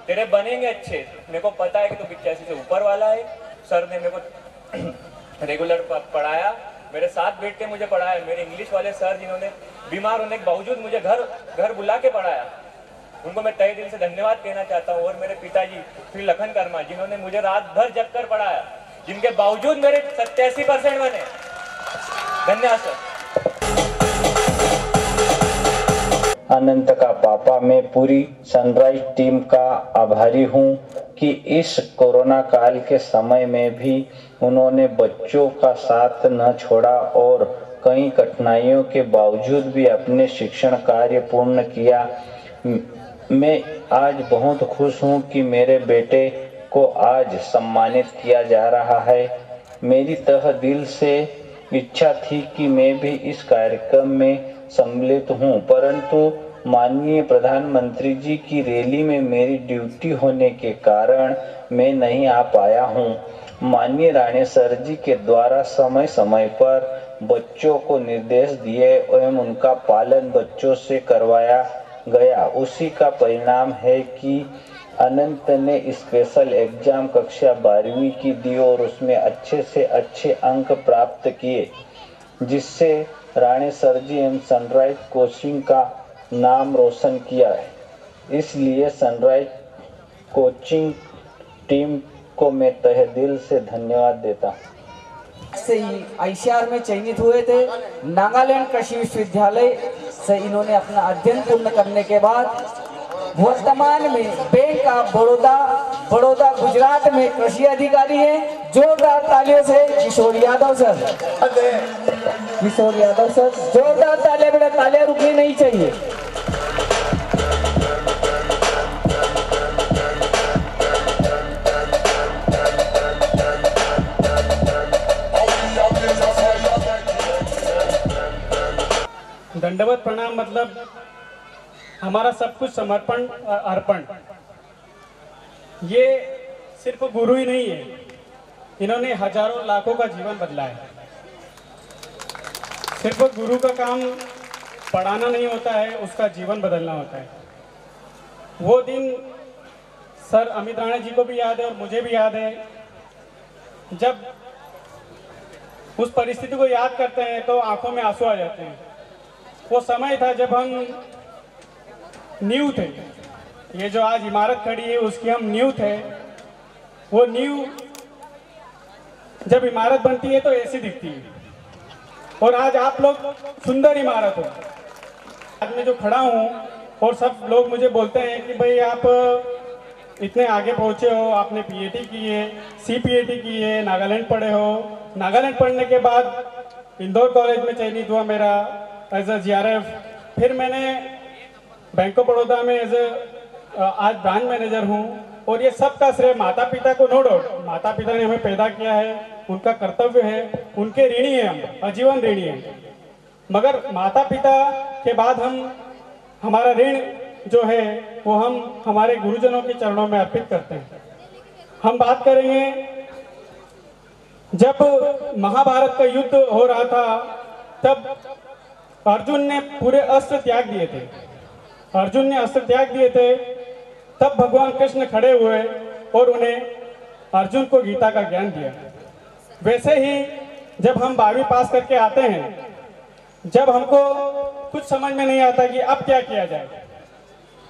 तेरे बनेंगे अच्छे। मेरे को पता है कि तू 85 से ऊपर वाला है। सर ने मेरे को रेगुलर पढ़ाया, मेरे साथ बैठ के मुझे पढ़ाया। मेरे इंग्लिश वाले सर जिन्होंने बीमार होने के बावजूद मुझे घर बुला के पढ़ाया, उनको मैं तहे दिल से धन्यवाद कहना चाहता हूँ। और मेरे पिताजी श्री लखन कर्मा जिन्होंने मुझे रात भर जग कर पढ़ाया, जिनके बावजूद मेरे 87% बने। धन्यवाद सर। अनंत का पापा, मैं पूरी सनराइज टीम का आभारी हूँ कि इस कोरोना काल के समय में भी उन्होंने बच्चों का साथ न छोड़ा और कई कठिनाइयों के बावजूद भी अपने शिक्षण कार्य पूर्ण किया। मैं आज बहुत खुश हूँ कि मेरे बेटे को आज सम्मानित किया जा रहा है। मेरी तह दिल से इच्छा थी कि मैं भी इस कार्यक्रम में सम्मिलित हूँ, परंतु माननीय प्रधानमंत्री जी की रैली में मेरी ड्यूटी होने के कारण मैं नहीं आ पाया हूँ। माननीय राणे सर जी के द्वारा समय समय पर बच्चों को निर्देश दिए एवं उनका पालन बच्चों से करवाया गया। उसी का परिणाम है कि अनंत ने स्पेशल एग्जाम कक्षा 12वीं की दी और उसमें अच्छे से अच्छे अंक प्राप्त किए, जिससे राणे सर जी एवं सनराइज कोचिंग का नाम रोशन किया है। इसलिए सनराइज कोचिंग टीम को मैं तहे दिल से धन्यवाद देता हूँ। से ही आईसीआर में चयनित हुए थे। नागालैंड कृषि विश्वविद्यालय से इन्होंने अपना अध्ययन पूर्ण करने के बाद वर्तमान में बैंक ऑफ बड़ौदा गुजरात में कृषि अधिकारी हैं। जोरदार तालियों से किशोर यादव सर, जोरदार तालियां, बेटा तालियां रुकनी नहीं चाहिए। दंडवत प्रणाम मतलब हमारा सब कुछ समर्पण और अर्पण। ये सिर्फ गुरु ही नहीं है, इन्होंने हजारों लाखों का जीवन बदला है। सिर्फ गुरु का काम पढ़ाना नहीं होता है, उसका जीवन बदलना होता है। वो दिन सर अमित राणे जी को भी याद है और मुझे भी याद है, जब उस परिस्थिति को याद करते हैं तो आंखों में आंसू आ जाते हैं। वो समय था जब हम नींव थे, ये जो आज इमारत खड़ी है उसकी हम नींव थे। वो नींव जब इमारत बनती है तो ऐसी दिखती है, और आज आप लोग सुंदर इमारत हो। आज मैं जो खड़ा हूँ और सब लोग मुझे बोलते हैं कि भाई आप इतने आगे पहुँचे हो, आपने पीएटी की है, सीपीएटी की है, नागालैंड पढ़े हो। नागालैंड पढ़ने के बाद इंदौर कॉलेज में चयनित हुआ मेरा एज अ जीआरएफ। फिर मैंने बैंक ऑफ बड़ौदा में एज आज ब्रांच मैनेजर हूँ। और ये सब का श्रेय माता पिता को, नो डाउट, माता पिता ने हमें पैदा किया है, उनका कर्तव्य है, उनके ऋणी हैं हम, आजीवन ऋणी हैं। मगर माता पिता के बाद हमारा ऋण जो है वो हम हमारे गुरुजनों के चरणों में अर्पित करते हैं। हम बात करेंगे, जब महाभारत का युद्ध हो रहा था तब अर्जुन ने पूरे अस्त्र त्याग दिए थे। अर्जुन ने अस्त्र त्याग दिए थे, तब भगवान कृष्ण खड़े हुए और उन्हें अर्जुन को गीता का ज्ञान दिया। वैसे ही जब हम 12वीं पास करके आते हैं, जब हमको कुछ समझ में नहीं आता कि अब क्या किया जाए,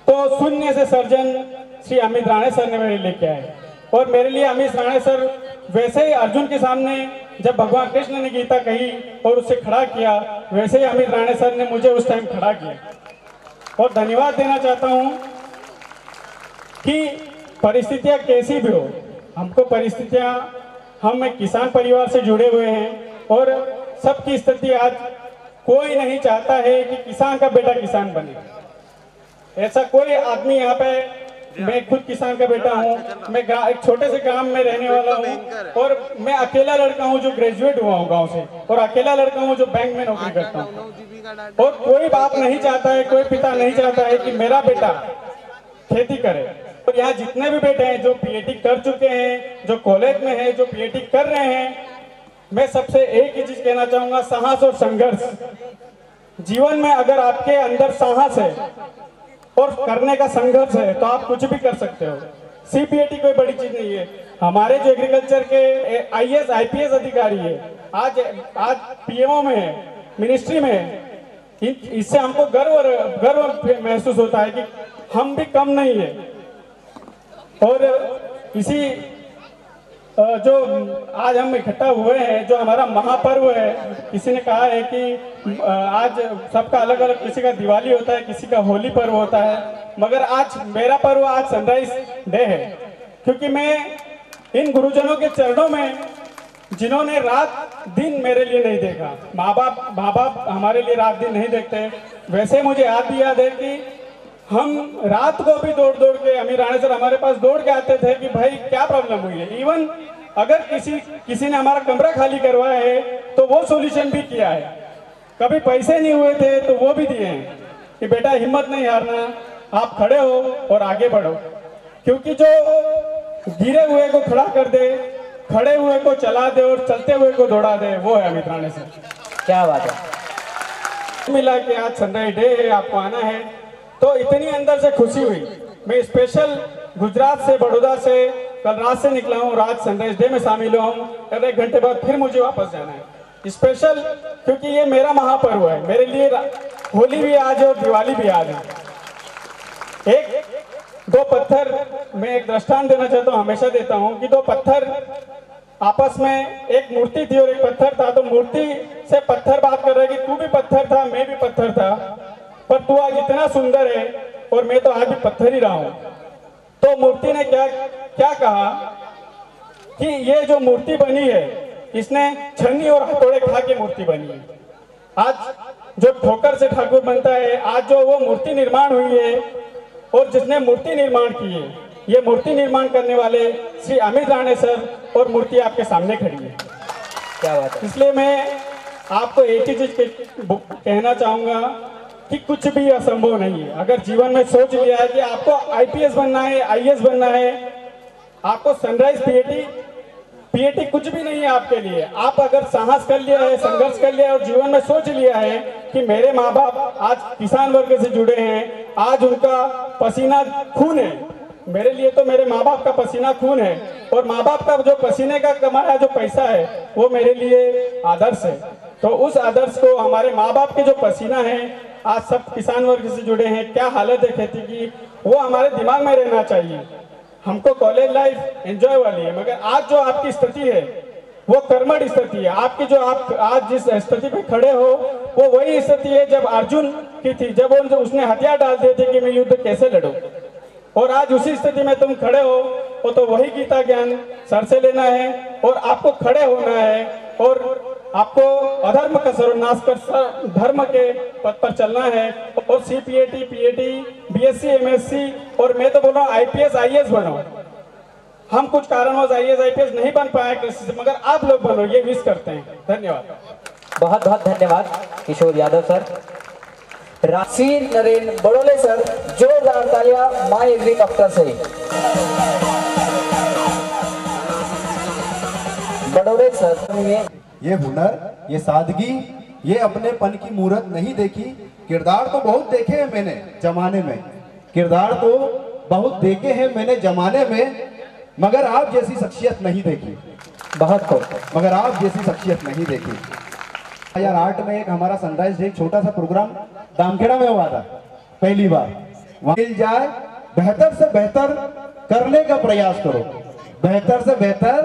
तो शून्य से सर्जन श्री अमित राणे सर ने मेरे लेके आए। और मेरे लिए अमित राणे सर वैसे ही अर्जुन के सामने जब भगवान कृष्ण ने गीता कही और उसे खड़ा किया, वैसे ही अमित राणे सर ने मुझे उस टाइम खड़ा किया। और धन्यवाद देना चाहता हूँ कि परिस्थितियाँ कैसी भी हो, हमको परिस्थितियाँ, हम एक किसान परिवार से जुड़े हुए हैं और सबकी स्थिति आज कोई नहीं चाहता है कि किसान का बेटा किसान बने। ऐसा कोई आदमी यहाँ पे, मैं खुद किसान का बेटा हूँ, मैं एक छोटे से गांव में रहने वाला हूँ और मैं अकेला लड़का हूँ जो ग्रेजुएट हुआ हूँ गांव से, और अकेला लड़का हूँ जो बैंक में नौकरी करता हूँ। और कोई बाप नहीं चाहता है, कोई पिता नहीं चाहता है कि मेरा बेटा खेती करे। और यहाँ जितने भी बेटे हैं जो पीएटी कर चुके हैं, जो कॉलेज में हैं, जो पीएटी कर रहे हैं, मैं सबसे एक ही चीज कहना चाहूंगा, साहस और संघर्ष। जीवन में अगर आपके अंदर साहस है और करने का संघर्ष है तो आप कुछ भी कर सकते हो। सीपीएटी कोई बड़ी चीज नहीं है। हमारे जो एग्रीकल्चर के आईएएस आईपीएस अधिकारी है, आज पीएमओ में है, मिनिस्ट्री में है, इससे हमको गर्व महसूस होता है कि हम भी कम नहीं है। और इसी जो आज हम इकट्ठा हुए हैं, जो हमारा महापर्व है, किसी ने कहा है कि आज सबका अलग अलग, किसी का दिवाली होता है, किसी का होली पर्व होता है, मगर आज मेरा पर्व आज सनराइज डे है। क्योंकि मैं इन गुरुजनों के चरणों में, जिन्होंने रात दिन मेरे लिए नहीं देखा, माँ बाप हमारे लिए रात दिन नहीं देखते, वैसे मुझे याद है कि हम रात को भी दौड़ के, अमित राणे सर हमारे पास दौड़ के आते थे कि भाई क्या प्रॉब्लम हुई है। इवन अगर किसी ने हमारा कमरा खाली करवाया है तो वो सॉल्यूशन भी किया है। कभी पैसे नहीं हुए थे तो वो भी दिए हैं कि बेटा हिम्मत नहीं हारना, आप खड़े हो और आगे बढ़ो। क्योंकि जो गिरे हुए को खड़ा कर दे, खड़े हुए को चला दे और चलते हुए को दौड़ा दे, वो है अमित राणे सर। क्या बात है। मिला कि आज सनराइज डे है, आपको आना है, तो इतनी अंदर से खुशी हुई। मैं स्पेशल गुजरात से, बड़ौदा से कल रात से निकला हूँ, रात सनराइज डे में शामिल हुआ हूँ और 1 घंटे बाद फिर मुझे वापस जाना है स्पेशल, क्योंकि ये मेरा महापर्व है। मेरे लिए होली भी आज है और दिवाली भी आज है। दो पत्थर, मैं एक दृष्टांत देना चाहता हूँ, हमेशा देता हूँ कि 2 पत्थर आपस में, एक मूर्ति थी और एक पत्थर था, तो मूर्ति से पत्थर बात कर रहा है कि तू भी पत्थर था, मैं भी पत्थर था, पर तू आज इतना सुंदर है और मैं तो आज भी पत्थर ही रहा हूं। तो मूर्ति ने क्या कहा कि ये जो मूर्ति बनी है, इसने छन्नी और हथौड़े खा के मूर्ति बनी है। आज जो ठोकर से ठाकुर बनता है, आज जो वो मूर्ति निर्माण हुई है और जिसने मूर्ति निर्माण की है, ये मूर्ति निर्माण करने वाले श्री अमित राणे सर, और मूर्ति आपके सामने खड़ी है। क्या बात है। इसलिए मैं आपको एक ही चीज कहना चाहूंगा कि कुछ भी असंभव नहीं है। अगर जीवन में सोच लिया है कि आपको आईपीएस बनना है, आईएएस बनना है, आपको सनराइज पीएटी कुछ भी नहीं है आपके लिए। आप अगर साहस कर लिया है, संघर्ष कर लिया है और जीवन में सोच लिया है कि मेरे माँ बाप आज किसान वर्ग से जुड़े हैं, आज उनका पसीना खून है, मेरे लिए तो मेरे माँ बाप का पसीना खून है, और माँ बाप का जो पसीने का कमाया जो पैसा है वो मेरे लिए आदर्श है। तो उस आदर्श को हमारे माँ बाप के जो पसीना है, आज सब किसान वर्ग से जुड़े हैं, क्या हालत है खेती की, वो हमारे दिमाग में रहना चाहिए। हमको कॉलेज लाइफ एंजॉय वाली है, मगर आज जो आपकी स्थिति है वो कर्मठ स्थिति है। आपकी जो आप आज जिस स्थिति पे खड़े हो वो वही स्थिति है जब अर्जुन की थी, जब उसने हथियार डाल दिए थे कि मैं युद्ध कैसे लड़ूं, और आज उसी स्थिति में तुम खड़े हो तो वही गीता ज्ञान सर से लेना है और आपको खड़े होना है, और आपको अधर्म का सर्वनाश कर धर्म के पथ पर चलना है। और CPAT, PAT, BSc, MSc, और मैं तो बोल रहा हूँ IPS, IAS बनो। हम कुछ कारणवश IAS, IPS नहीं बन पाए कृषि से, मगर आप लोग बनो, ये विश करते हैं। धन्यवाद। बहुत बहुत धन्यवाद किशोर यादव सर। श्री नरेंद्र बड़ोले सर, जोरदार तालियां माय एग्री दफ्तर से। बड़ोले सर, ये हुनर, ये सादगी, ये अपनेपन की मूरत नहीं देखी। किरदार तो बहुत देखे हैं मैंने जमाने में, किरदार तो बहुत देखे हैं मैंने जमाने में, मगर आप जैसी शख्सियत नहीं देखी। बहुत खूब, मगर आप जैसी शख्सियत नहीं देखी। 2008 में एक हमारा सनराइज डे छोटा सा प्रोग्राम दामखेड़ा में हुआ था, पहली बार। वहाँ मिल जाए, बेहतर से बेहतर करने का प्रयास करो, बेहतर से बेहतर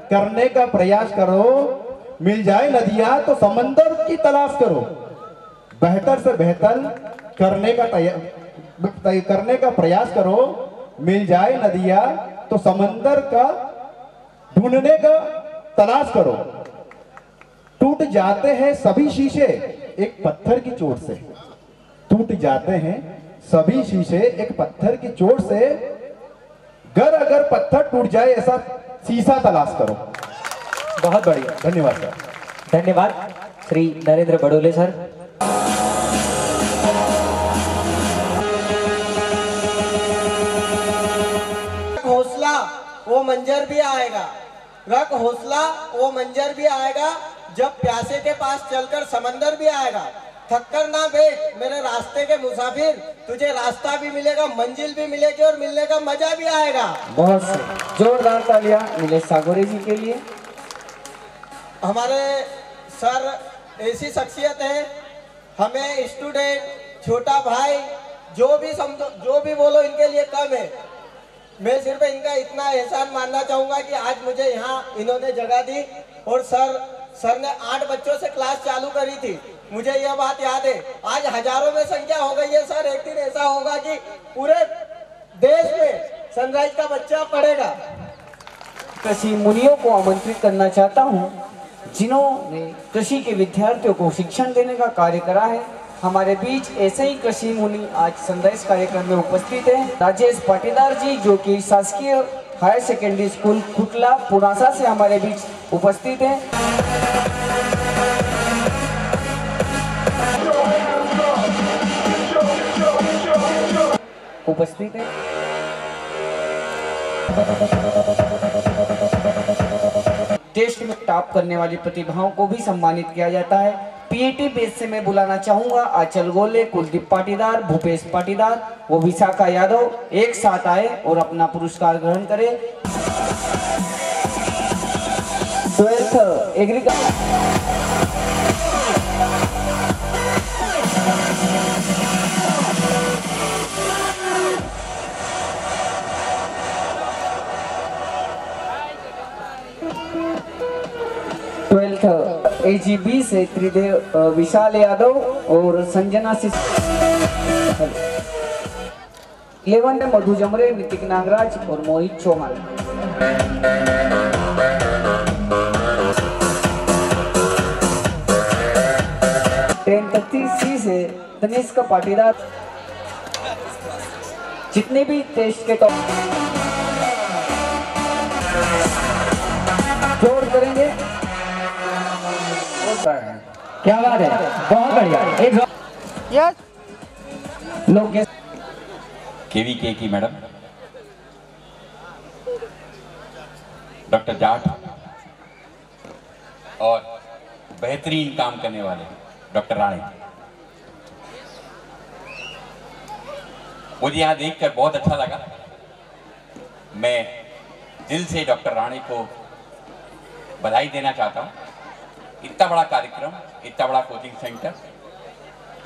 करने का प्रयास करो। मिल जाए नदियां तो समंदर की तलाश करो, बेहतर से बेहतर करने का प्रयास करो। मिल जाए नदियां तो समंदर का ढूंढने का तलाश करो। टूट जाते हैं सभी शीशे एक पत्थर की चोट से, टूट जाते हैं सभी शीशे एक पत्थर की चोट से। अगर पत्थर टूट जाए ऐसा शीशा तलाश करो। बहुत बढ़िया, धन्यवाद सर। धन्यवाद श्री नरेंद्र बड़ोले सर। हौसला वो मंजर भी आएगा, रख हौसला वो मंजर भी आएगा, जब प्यासे के पास चलकर समंदर भी आएगा। थक कर ना बैठ मेरे रास्ते के मुसाफिर, तुझे रास्ता भी मिलेगा, मंजिल भी मिलेगी और मिलने का मजा भी आएगा। बहुत से जोरदार तालियां नीलेश सागोरे जी के लिए। हमारे सर ऐसी शख्सियत है, हमें स्टूडेंट, छोटा भाई जो भी समझो, जो भी बोलो इनके लिए कम है। मैं सिर्फ इनका इतना एहसान मानना चाहूँगा कि आज मुझे यहाँ इन्होंने जगह दी, और सर ने 8 बच्चों से क्लास चालू करी थी। मुझे यह बात याद है, आज हजारों में संख्या हो गई है। सर एक दिन ऐसा होगा कि पूरे देश में सनराइज का बच्चा पढ़ेगा। कृषि मुनियों को आमंत्रित करना चाहता हूँ जिन्होंने कृषि के विद्यार्थियों को शिक्षण देने का कार्य करा है। हमारे बीच ऐसे ही कृषि मुनि आज सनराइज कार्यक्रम में उपस्थित हैं। राजेश पाटीदार जी जो कि शासकीय हायर सेकेंडरी स्कूल खुटला पुनासा से हमारे बीच उपस्थित हैं। उपस्थित है टेस्ट में टॉप करने वाली प्रतिभाओं को भी सम्मानित किया जाता है। PAT बेस से मैं बुलाना चाहूंगा आंचल गोले, कुलदीप पाटीदार, भूपेश पाटीदार, वो विशाखा यादव एक साथ आए और अपना पुरस्कार ग्रहण करें। 12th एग्रीकल्चर AGB से त्रिदेव विशाल यादव और संजना 11 में मधु जमरे, नितिक नागराज और मोहित चौहान। 10:30 से तनिष्क पाटीदार। जितने भी टेस्ट के टॉप जोड़ करेंगे। क्या बात है, बहुत बढ़िया। एक लोग KVK की मैडम डॉक्टर जाट और बेहतरीन काम करने वाले डॉक्टर राणे, मुझे यहाँ देखकर बहुत अच्छा लगा। मैं दिल से डॉक्टर राणे को बधाई देना चाहता हूँ। इतना बड़ा कार्यक्रम, इतना बड़ा कोचिंग सेंटर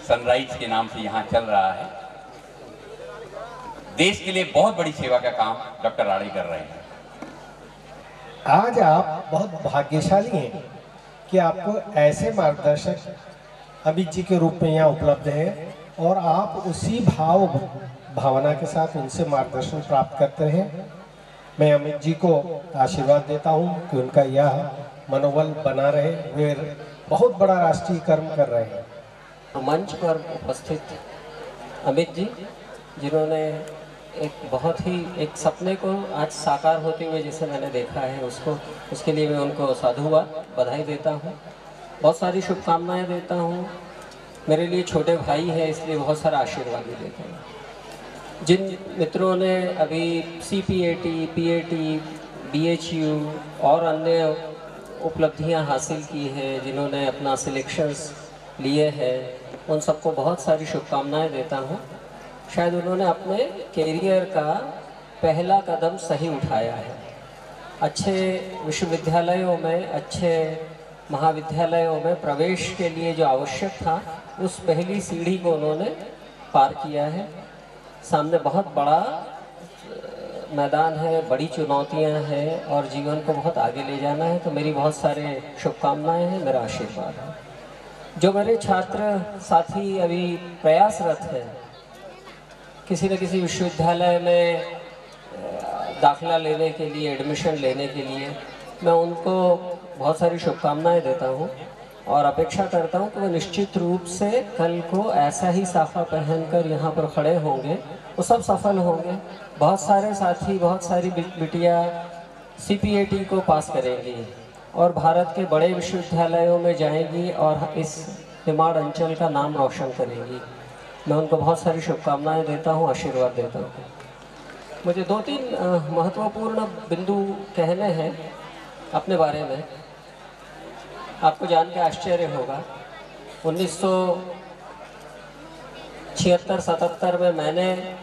सनराइज के नाम से यहाँ चल रहा है। देश के लिए बहुत बड़ी सेवा का काम डॉक्टर राणे कर रहे हैं। आज आप बहुत भाग्यशाली हैं कि आपको ऐसे मार्गदर्शक अमित जी के रूप में यहाँ उपलब्ध हैं और आप उसी भावना के साथ उनसे मार्गदर्शन प्राप्त करते हैं। मैं अमित जी को आशीर्वाद देता हूँ कि उनका यह मनोबल बना रहे। वे बहुत बड़ा राष्ट्रीय कर्म कर रहे हैं। मंच पर उपस्थित अमित जी, जिन्होंने एक सपने को आज साकार होते हुए जिसे मैंने देखा है, उसके लिए मैं उनको साधुवाद बधाई देता हूँ, बहुत सारी शुभकामनाएं देता हूँ। मेरे लिए छोटे भाई हैं, इसलिए बहुत सारा आशीर्वाद भी देता हूँ। जिन मित्रों ने अभी CPAT, PAT, BHU और अन्य उपलब्धियां हासिल की हैं, जिन्होंने अपना सिलेक्शंस लिए हैं, उन सबको बहुत सारी शुभकामनाएं देता हूं। शायद उन्होंने अपने कैरियर का पहला कदम सही उठाया है। अच्छे विश्वविद्यालयों में, अच्छे महाविद्यालयों में प्रवेश के लिए जो आवश्यक था, उस पहली सीढ़ी को उन्होंने पार किया है। सामने बहुत बड़ा मैदान है, बड़ी चुनौतियां हैं और जीवन को बहुत आगे ले जाना है। तो मेरी बहुत सारे शुभकामनाएं हैं, मेरा आशीर्वाद है। जो मेरे छात्र साथी अभी प्रयासरत हैं किसी न किसी विश्वविद्यालय में दाखिला लेने के लिए, एडमिशन लेने के लिए, मैं उनको बहुत सारी शुभकामनाएं देता हूं और अपेक्षा करता हूं कि वो निश्चित रूप से कल को ऐसा ही साफा पहनकर यहाँ पर खड़े होंगे, वो सब सफल होंगे। बहुत सारे साथी, बहुत सारी बिटिया CPAT को पास करेंगी और भारत के बड़े विश्वविद्यालयों में जाएंगी और इस निमाड़ अंचल का नाम रोशन करेंगी। मैं उनको बहुत सारी शुभकामनाएं देता हूं, आशीर्वाद देता हूं। मुझे 2-3 महत्वपूर्ण बिंदु कहने हैं अपने बारे में। आपको जान के आश्चर्य होगा, 1976-77 में मैंने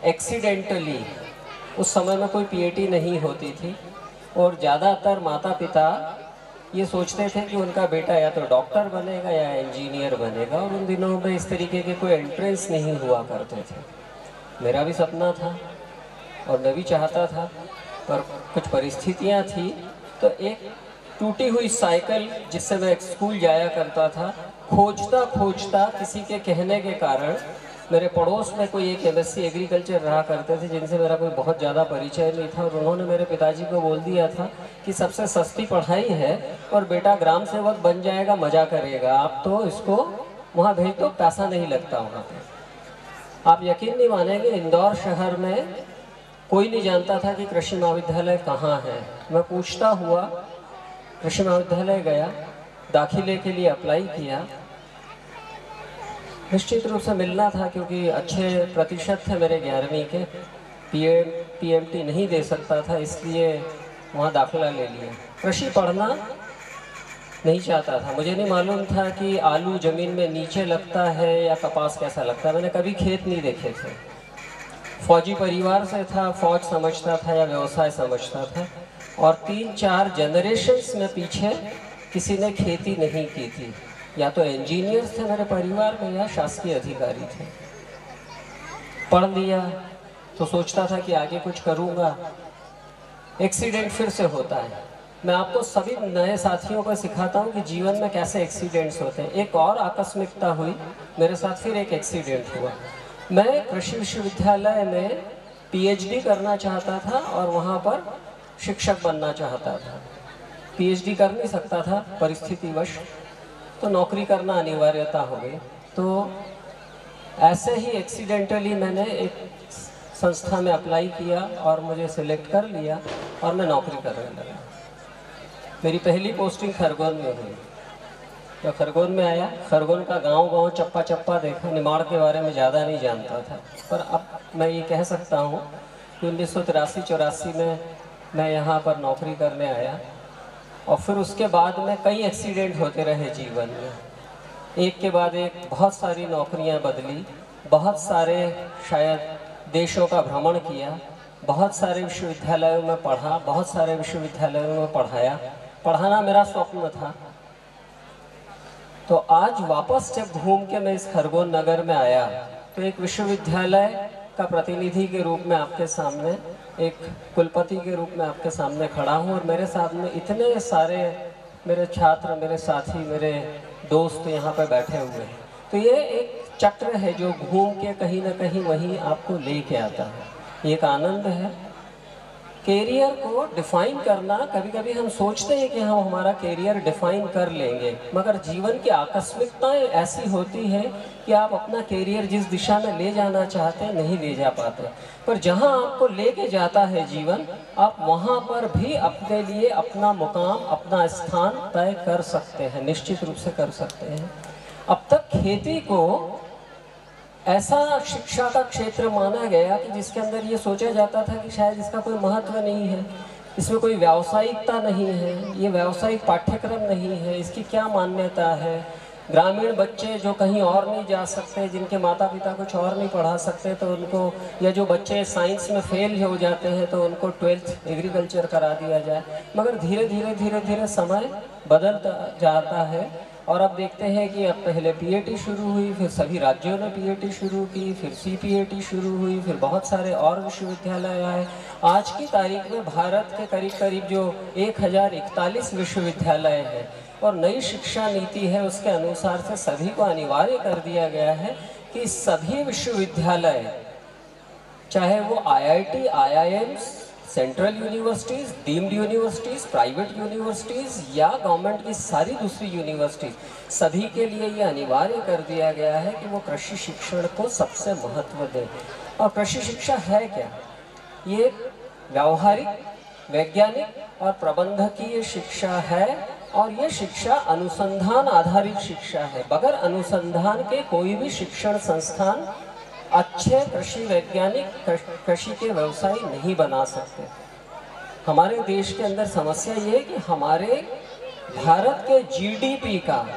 एक्सीडेंटली, उस समय में कोई PAT नहीं होती थी और ज़्यादातर माता पिता ये सोचते थे कि उनका बेटा या तो डॉक्टर बनेगा या इंजीनियर बनेगा, और उन दिनों में इस तरीके के कोई एंट्रेंस नहीं हुआ करते थे। मेरा भी सपना था और मैं भी चाहता था, पर कुछ परिस्थितियाँ थी। तो एक टूटी हुई साइकिल जिससे मैं स्कूल जाया करता था, खोजता खोजता किसी के कहने के कारण मेरे पड़ोस में कोई एक MSc एग्रीकल्चर रहा करते थे, जिनसे मेरा कोई बहुत ज़्यादा परिचय नहीं था, और उन्होंने मेरे पिताजी को बोल दिया था कि सबसे सस्ती पढ़ाई है और बेटा ग्राम सेवक बन जाएगा, मज़ा करेगा, आप तो इसको वहाँ भेज दो, पैसा नहीं लगता वहाँ पर। आप यकीन नहीं मानेंगे, इंदौर शहर में कोई नहीं जानता था कि कृषि महाविद्यालय कहाँ है। मैं पूछता हुआ कृषि महाविद्यालय गया, दाखिले के लिए अप्लाई किया। निश्चित रूप से मिलना था क्योंकि अच्छे प्रतिशत थे मेरे 11वीं के। PMT नहीं दे सकता था, इसलिए वहाँ दाखिला ले लिया। कृषि पढ़ना नहीं चाहता था। मुझे नहीं मालूम था कि आलू ज़मीन में नीचे लगता है या कपास कैसा लगता है। मैंने कभी खेत नहीं देखे थे। फौजी परिवार से था, फौज समझता था या व्यवसाय समझता था, और 3-4 जनरेशन्स में पीछे किसी ने खेती नहीं की थी। या तो इंजीनियर्स थे मेरे परिवार में या शासकीय अधिकारी थे। पढ़ लिया तो सोचता था कि आगे कुछ करूँगा। एक्सीडेंट फिर से होता है। मैं आपको सभी नए साथियों को सिखाता हूँ कि जीवन में कैसे एक्सीडेंट्स होते हैं। एक और आकस्मिकता हुई मेरे साथ, फिर एक एक्सीडेंट हुआ। मैं कृषि विश्वविद्यालय में PhD करना चाहता था और वहाँ पर शिक्षक बनना चाहता था। PhD कर नहीं सकता था परिस्थितिवश, तो नौकरी करना अनिवार्यता हो गई। तो ऐसे ही एक्सीडेंटली मैंने एक संस्था में अप्लाई किया और मुझे सिलेक्ट कर लिया और मैं नौकरी करने लगा। मेरी पहली पोस्टिंग खरगोन में हुई। तो खरगोन में आया, खरगोन का गांव चप्पा चप्पा देखा। निमाड़ के बारे में ज़्यादा नहीं जानता था, पर अब मैं ये कह सकता हूँ कि 1983-84 में मैं यहाँ पर नौकरी करने आया। और फिर उसके बाद में कई एक्सीडेंट होते रहे जीवन में, एक के बाद एक। बहुत सारी नौकरियां बदली, बहुत सारे शायद देशों का भ्रमण किया, बहुत सारे विश्वविद्यालयों में पढ़ा, बहुत सारे विश्वविद्यालयों में पढ़ाया। पढ़ाना मेरा स्वप्न था। तो आज वापस जब घूम के मैं इस खरगोन नगर में आया तो एक विश्वविद्यालय का प्रतिनिधि के रूप में आपके सामने, एक कुलपति के रूप में आपके सामने खड़ा हूँ और मेरे सामने इतने सारे मेरे छात्र, मेरे साथी, मेरे दोस्त यहाँ पे बैठे हुए हैं। तो ये एक चक्र है जो घूम के कहीं ना कहीं वहीं आपको लेके आता है। ये एक आनंद है। कैरियर को डिफाइन करना, कभी कभी हम सोचते हैं कि हम हमारा कैरियर डिफाइन कर लेंगे, मगर जीवन की आकस्मिकताएं ऐसी होती हैं कि आप अपना कैरियर जिस दिशा में ले जाना चाहते हैं नहीं ले जा पाते। पर जहां आपको लेके जाता है जीवन, आप वहां पर भी अपने लिए अपना मुकाम, अपना स्थान तय कर सकते हैं, निश्चित रूप से कर सकते हैं। अब तक खेती को ऐसा शिक्षा का क्षेत्र माना गया कि जिसके अंदर ये सोचा जाता था कि शायद इसका कोई महत्व नहीं है, इसमें कोई व्यावसायिकता नहीं है, ये व्यावसायिक पाठ्यक्रम नहीं है, इसकी क्या मान्यता है। ग्रामीण बच्चे जो कहीं और नहीं जा सकते, जिनके माता पिता कुछ और नहीं पढ़ा सकते, तो उनको, या जो बच्चे साइंस में फेल हो जाते हैं तो उनको 12th एग्रीकल्चर करा दिया जाए। मगर धीरे धीरे समय बदलता जाता है और अब देखते हैं कि अब पहले पीएटी शुरू हुई, फिर सभी राज्यों ने पीएटी शुरू की, फिर सीपीएटी शुरू हुई, फिर बहुत सारे और विश्वविद्यालय आए। आज की तारीख में भारत के करीब जो 1041 विश्वविद्यालय हैं और नई शिक्षा नीति है उसके अनुसार से सभी को अनिवार्य कर दिया गया है कि सभी विश्वविद्यालय, चाहे वो IIT, IIMs, central universities, deemed universities, private universities या गवर्नमेंट की सारी दूसरी यूनिवर्सिटीज़, सभी के लिए ये अनिवार्य कर दिया गया है कि वो कृषि शिक्षण को सबसे महत्व दें। और कृषि शिक्षा है क्या? ये व्यावहारिक, वैज्ञानिक और प्रबंधकीय शिक्षा है और ये शिक्षा अनुसंधान आधारित शिक्षा है। बगैर अनुसंधान के कोई भी शिक्षण संस्थान अच्छे कृषि वैज्ञानिक, कृषि के व्यवसाय नहीं बना सकते। हमारे देश के अंदर समस्या ये है कि हमारे भारत के जीडीपी का,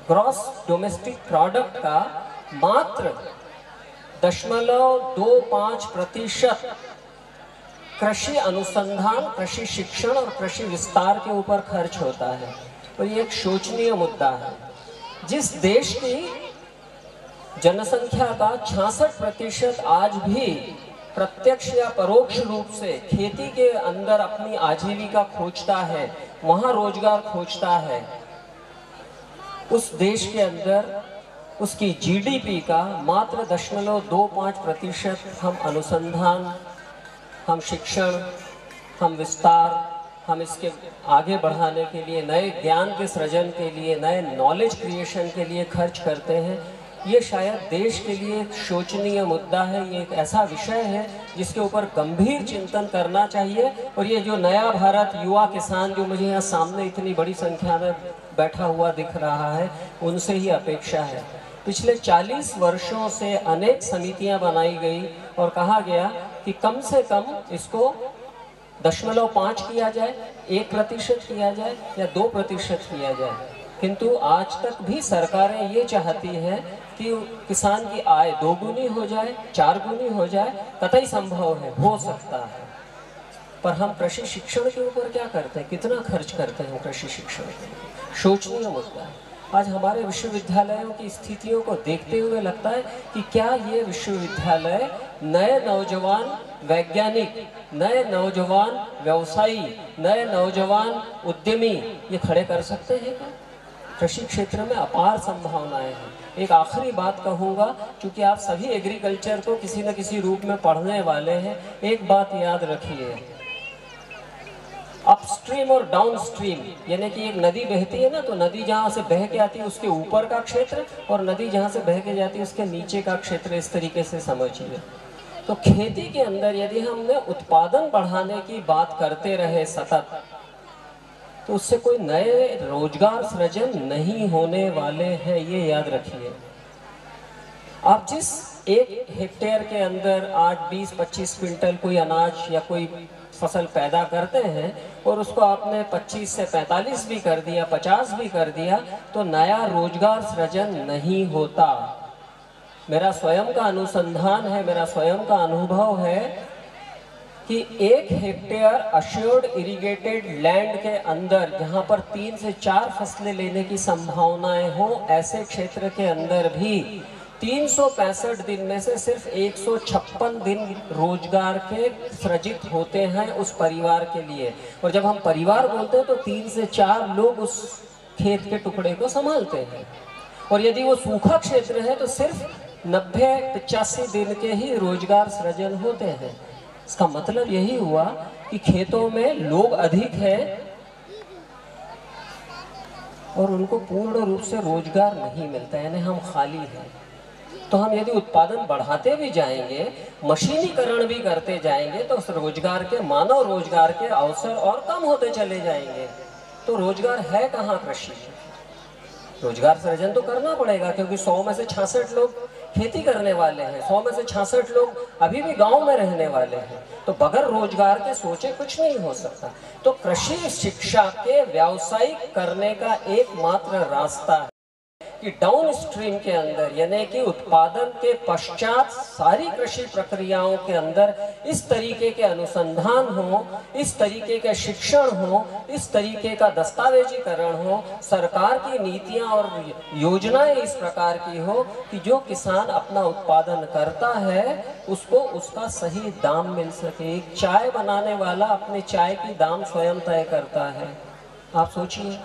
ग्रॉस डोमेस्टिक प्रोडक्ट का मात्र 0.25% कृषि अनुसंधान, कृषि शिक्षण और कृषि विस्तार के ऊपर खर्च होता है। और ये एक शोचनीय मुद्दा है। जिस देश की जनसंख्या का 66% आज भी प्रत्यक्ष या परोक्ष रूप से खेती के अंदर अपनी आजीविका खोजता है, वहाँ रोजगार खोजता है, उस देश के अंदर उसकी जीडीपी का मात्र 0.25% हम अनुसंधान, हम शिक्षण, हम विस्तार, हम इसके आगे बढ़ाने के लिए, नए ज्ञान के सृजन के लिए, नए नॉलेज क्रिएशन के लिए खर्च करते हैं। ये शायद देश के लिए एक शोचनीय मुद्दा है। ये एक ऐसा विषय है जिसके ऊपर गंभीर चिंतन करना चाहिए। और ये जो नया भारत युवा किसान जो मुझे यहाँ सामने इतनी बड़ी संख्या में बैठा हुआ दिख रहा है, उनसे ही अपेक्षा है। पिछले 40 वर्षों से अनेक समितियां बनाई गई और कहा गया कि कम से कम इसको 0.5 किया जाए, 1% किया जाए या 2% किया जाए। किंतु आज तक भी सरकारें ये चाहती हैं कि किसान की आय 2 गुनी हो जाए, 4 गुनी हो जाए, कतई संभव है, हो सकता है। पर हम कृषि शिक्षण के ऊपर क्या करते हैं, कितना खर्च करते हैं कृषि शिक्षण के? शोचनीय मुद्दा है। आज हमारे विश्वविद्यालयों की स्थितियों को देखते हुए लगता है कि क्या ये विश्वविद्यालय नए नौजवान वैज्ञानिक, नए नौजवान व्यवसायी, नए नौजवान उद्यमी ये खड़े कर सकते हैं क्या? कृषि क्षेत्र में अपार संभावनाएं हैं। एक आखिरी बात कहूँगा, क्योंकि आप सभी एग्रीकल्चर को किसी न किसी रूप में पढ़ने वाले हैं। एक बात याद रखिए, अपस्ट्रीम और डाउनस्ट्रीम, यानी कि एक नदी बहती है ना, तो नदी जहाँ से बह के आती है उसके ऊपर का क्षेत्र और नदी जहाँ से बह के जाती है उसके नीचे का क्षेत्र, इस तरीके से समझिए। तो खेती के अंदर यदि हमने उत्पादन बढ़ाने की बात करते रहे सतत, तो उससे कोई नए रोजगार सृजन नहीं होने वाले हैं, ये याद रखिए। आप जिस 1 हेक्टेयर के अंदर 8, 20, 25 क्विंटल कोई अनाज या कोई फसल पैदा करते हैं और उसको आपने 25 से 45 भी कर दिया, 50 भी कर दिया, तो नया रोजगार सृजन नहीं होता। मेरा स्वयं का अनुसंधान है, मेरा स्वयं का अनुभव है कि 1 हेक्टेयर अश्योर्ड इरिगेटेड लैंड के अंदर जहां पर 3 से 4 फसलें लेने की संभावनाएं हो, ऐसे क्षेत्र के अंदर भी 365 दिन में से सिर्फ 156 दिन रोजगार के सृजित होते हैं उस परिवार के लिए। और जब हम परिवार बोलते हैं तो 3 से 4 लोग उस खेत के टुकड़े को संभालते हैं। और यदि वो सूखा क्षेत्र है तो सिर्फ 90-85 दिन के ही रोजगार सृजन होते हैं। इसका मतलब यही हुआ कि खेतों में लोग अधिक हैं और उनको पूर्ण रूप से रोजगार नहीं मिलता, यानी हम खाली हैं। तो हम यदि उत्पादन बढ़ाते भी जाएंगे, मशीनीकरण भी करते जाएंगे, तो उस रोजगार के, मानव रोजगार के अवसर और कम होते चले जाएंगे। तो रोजगार है कहाँ कृषि में? रोजगार सृजन तो करना पड़ेगा, क्योंकि 100 में से 66 लोग खेती करने वाले हैं, 100 में से 66 लोग अभी भी गांव में रहने वाले हैं। तो बगैर रोजगार के सोचे कुछ नहीं हो सकता। तो कृषि शिक्षा के व्यावसायिक करने का एकमात्र रास्ता है कि डाउन स्ट्रीम के अंदर, यानी कि उत्पादन के पश्चात सारी कृषि प्रक्रियाओं के अंदर इस तरीके के अनुसंधान हो, इस तरीके के शिक्षण हो, इस तरीके का दस्तावेजीकरण हो, सरकार की नीतियां और योजनाएं इस प्रकार की हो कि जो किसान अपना उत्पादन करता है उसको उसका सही दाम मिल सके। एक चाय बनाने वाला अपने चाय की दाम स्वयं तय करता है। आप सोचिए,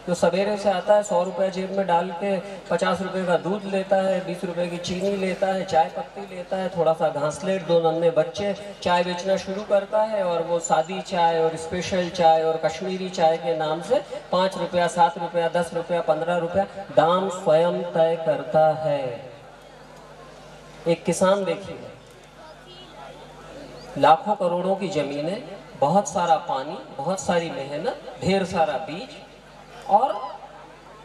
जो सवेरे से आता है 100 रुपये जेब में डाल के 50 रुपये का दूध लेता है, 20 रुपये की चीनी लेता है, चाय पत्ती लेता है, थोड़ा सा घासलेट, 2 नन्हे बच्चे, चाय बेचना शुरू करता है। और वो सादी चाय और स्पेशल चाय और कश्मीरी चाय के नाम से 5 रुपया, 7 रुपया, 10 रुपया, 15 रुपया दाम स्वयं तय करता है। एक किसान देखिए, लाखों करोड़ों की जमीनें, बहुत सारा पानी, बहुत सारी मेहनत, ढेर सारा बीज और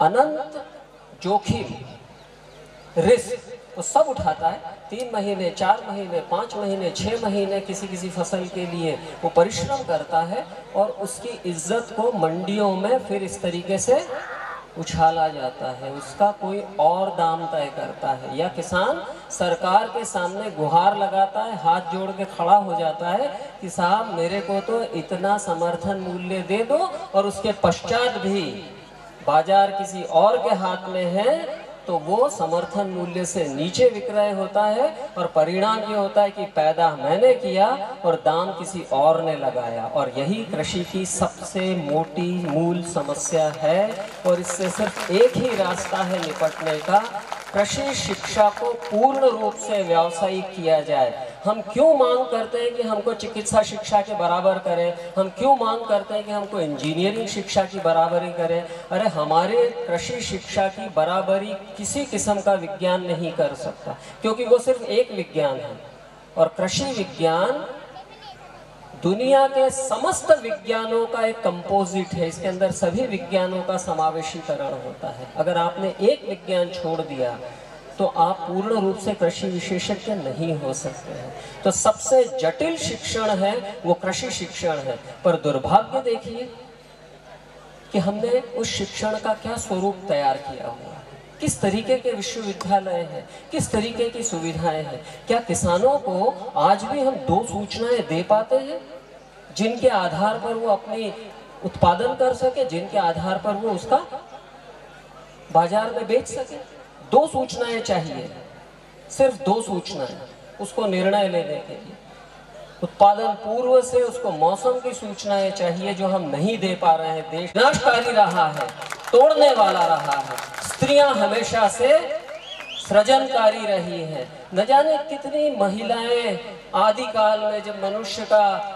अनंत जोखिम, रिस्क, वो सब उठाता है। 3 महीने, 4 महीने, 5 महीने, 6 महीने किसी किसी फसल के लिए वो परिश्रम करता है और उसकी इज्जत को मंडियों में फिर इस तरीके से उछाला जाता है। उसका कोई और दाम तय करता है, या किसान सरकार के सामने गुहार लगाता है, हाथ जोड़ के खड़ा हो जाता है कि साहब मेरे को तो इतना समर्थन मूल्य दे दो, और उसके पश्चात भी बाजार किसी और के हाथ में है तो वो समर्थन मूल्य से नीचे विक्रय होता है। और परिणाम ये होता है कि पैदा मैंने किया और दाम किसी और ने लगाया। और यही कृषि की सबसे मोटी मूल समस्या है, और इससे सिर्फ एक ही रास्ता है निपटने का, कृषि शिक्षा को पूर्ण रूप से व्यावसायिक किया जाए। हम क्यों मांग करते हैं कि हमको चिकित्सा शिक्षा के बराबर करें, हम क्यों मांग करते हैं कि हमको इंजीनियरिंग शिक्षा की बराबरी करें? अरे हमारे कृषि शिक्षा की बराबरी किसी किस्म का विज्ञान नहीं कर सकता, क्योंकि वो सिर्फ एक विज्ञान है। और कृषि विज्ञान दुनिया के समस्त विज्ञानों का एक कंपोजिट है, इसके अंदर सभी विज्ञानों का समावेशीकरण होता है। अगर आपने एक विज्ञान छोड़ दिया तो आप पूर्ण रूप से कृषि विशेषज्ञ नहीं हो सकते हैं। तो सबसे जटिल शिक्षण है वो कृषि शिक्षण है। पर दुर्भाग्य देखिए कि हमने उस शिक्षण का क्या स्वरूप तैयार किया हुआ, किस तरीके के विश्वविद्यालय हैं, किस तरीके की सुविधाएं हैं। क्या किसानों को आज भी हम 2 सूचनाएं दे पाते हैं जिनके आधार पर वो अपनी उत्पादन कर सके, जिनके आधार पर वो उसका बाजार में बेच सके? 2 सूचनाएं चाहिए, सिर्फ 2 सूचनाएं उसको निर्णय लेने के लिए। उत्पादन पूर्व से उसको मौसम की सूचनाएं चाहिए, जो हम नहीं दे पा रहे हैं। देश विनाशकारी रहा है, तोड़ने वाला रहा है। स्त्रियां हमेशा से सृजनकारी रही है। न जाने कितनी महिलाएं आदिकाल में, जब मनुष्य का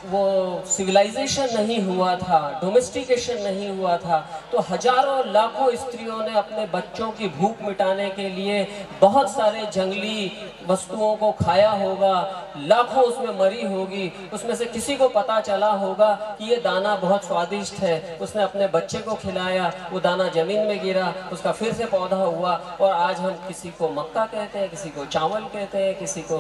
वो सिविलाइजेशन नहीं हुआ था, डोमेस्टिकेशन नहीं हुआ था, तो हजारों लाखों स्त्रियों ने अपने बच्चों की भूख मिटाने के लिए बहुत सारे जंगली वस्तुओं को खाया होगा, लाखों उसमें मरी होगी। उसमें से किसी को पता चला होगा कि ये दाना बहुत स्वादिष्ट है, उसने अपने बच्चे को खिलाया, वो दाना जमीन में गिरा, उसका फिर से पौधा हुआ। और आज हम किसी को मक्का कहते हैं, किसी को चावल कहते हैं, किसी को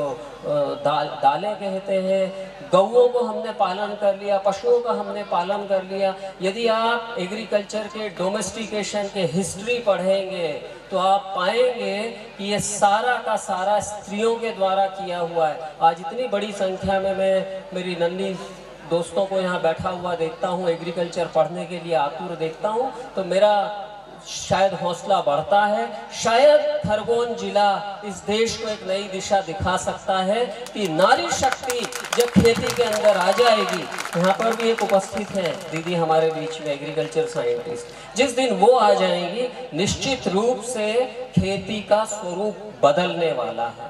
दालें कहते हैं। गौओं को हमने पालन कर लिया, पशुओं का हमने पालन कर लिया। यदि आप एग्रीकल्चर के डोमेस्टिकेशन के हिस्ट्री पढ़ेंगे तो आप पाएंगे कि ये सारा का सारा स्त्रियों के द्वारा किया हुआ है। आज इतनी बड़ी संख्या में मैं मेरी नन्ही दोस्तों को यहाँ बैठा हुआ देखता हूँ, एग्रीकल्चर पढ़ने के लिए आतुर देखता हूँ, तो मेरा शायद हौसला बढ़ता है। शायद खरगोन जिला इस देश को एक नई दिशा दिखा सकता है कि नारी शक्ति जब खेती के अंदर आ जाएगी, यहाँ पर भी एक उपस्थित है दीदी हमारे बीच में एग्रीकल्चर साइंटिस्ट, जिस दिन वो आ जाएंगी निश्चित रूप से खेती का स्वरूप बदलने वाला है।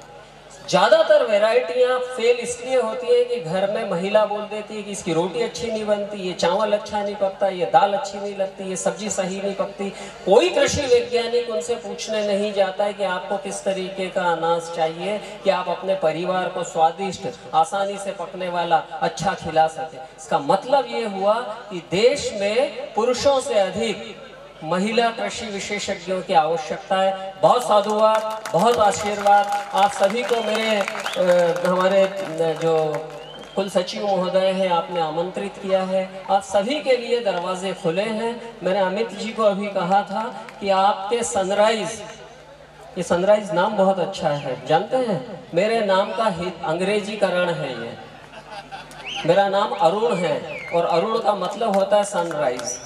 ज़्यादातर वैरायटियाँ फेल इसलिए होती है कि घर में महिला बोल देती है कि इसकी रोटी अच्छी नहीं बनती, ये चावल अच्छा नहीं पकता, ये दाल अच्छी नहीं लगती, ये सब्जी सही नहीं पकती। कोई कृषि वैज्ञानिक उनसे पूछने नहीं जाता है कि आपको किस तरीके का अनाज चाहिए कि आप अपने परिवार को स्वादिष्ट, आसानी से पकने वाला अच्छा खिला सके। इसका मतलब ये हुआ कि देश में पुरुषों से अधिक महिला कृषि विशेषज्ञों की आवश्यकता है। बहुत साधुवाद, बहुत आशीर्वाद आप सभी को। मेरे हमारे जो कुल सचिव महोदय हैं, आपने आमंत्रित किया है, आप सभी के लिए दरवाजे खुले हैं। मैंने अमित जी को अभी कहा था कि आपके सनराइज, ये सनराइज नाम बहुत अच्छा है, जानते हैं मेरे नाम का अंग्रेजीकरण है। ये मेरा नाम अरुण है और अरुण का मतलब होता है सनराइज।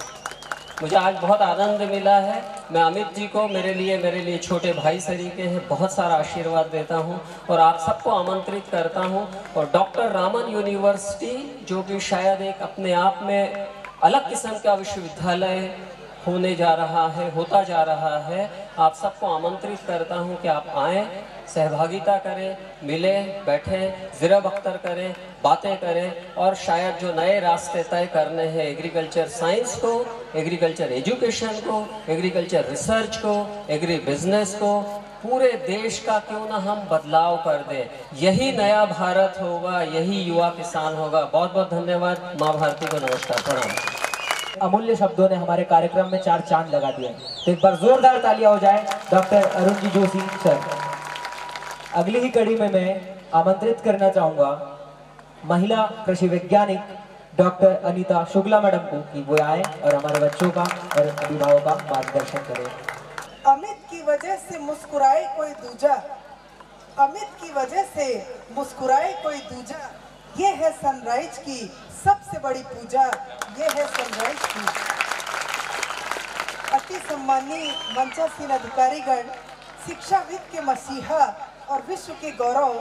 मुझे आज बहुत आनंद मिला है। मैं अमित जी को मेरे लिए छोटे भाई सरीके हैं, बहुत सारा आशीर्वाद देता हूं और आप सबको आमंत्रित करता हूं। और डॉक्टर रामन यूनिवर्सिटी जो कि शायद एक अपने आप में अलग किस्म का विश्वविद्यालय होने जा रहा है, होता जा रहा है, आप सबको आमंत्रित करता हूं कि आप आएँ, सहभागिता करें, मिलें, बैठें, ज़िरब अख्तर करें, बातें करें और शायद जो नए रास्ते तय करने हैं एग्रीकल्चर साइंस को, एग्रीकल्चर एजुकेशन को, एग्रीकल्चर रिसर्च को, एग्री बिजनेस को, पूरे देश का क्यों ना हम बदलाव कर दें। यही नया भारत होगा, यही युवा किसान होगा। बहुत बहुत धन्यवाद। माँ भारती को नमस्कार, प्रणाम। अमूल्य शब्दों ने हमारे कार्यक्रम में 4 चांद लगा दिया। तो एक बार जोरदार तालियां हो जाए डॉक्टर अरुण जी जोशी सर। अगली ही कड़ी में मैं आमंत्रित करना चाहूंगा महिला कृषि वैज्ञानिक डॉक्टर अनीता शुक्ला मैडम को कि वो आए और हमारे बच्चों का और अभिभावकों का मार्गदर्शन करें। अमित की वजह से मुस्कुराए कोई दूजा, अमित की वजह से मुस्कुराए कोई दूजा, ये है सनराइज की सबसे बड़ी पूजा, ये है सनराइज की। अति सम्मानीय मंचासीन अधिकारीगण, शिक्षाविद के मसीहा और विश्व के गौरव,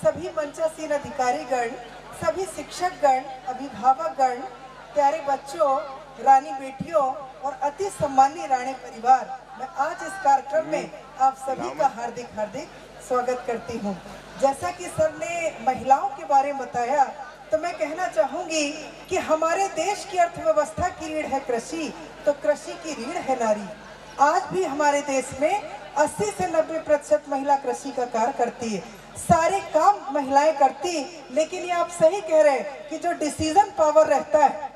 सभी मंचासीन अधिकारीगण, सभी शिक्षकगण, अभिभावकगण, प्यारे बच्चों, रानी बेटियों और अति सम्मानीय राणे परिवार, मैं आज इस कार्यक्रम में आप सभी का हार्दिक हार्दिक स्वागत करती हूँ। जैसा कि सर ने महिलाओं के बारे में बताया, तो मैं कहना चाहूँगी कि हमारे देश की अर्थव्यवस्था की रीढ़ है कृषि, तो कृषि की रीढ़ है नारी। आज भी हमारे देश में 80 से 90% महिला कृषि का कार्य करती है। सारे काम महिलाएं करती, लेकिन ये आप सही कह रहे हैं कि जो डिसीजन पावर रहता है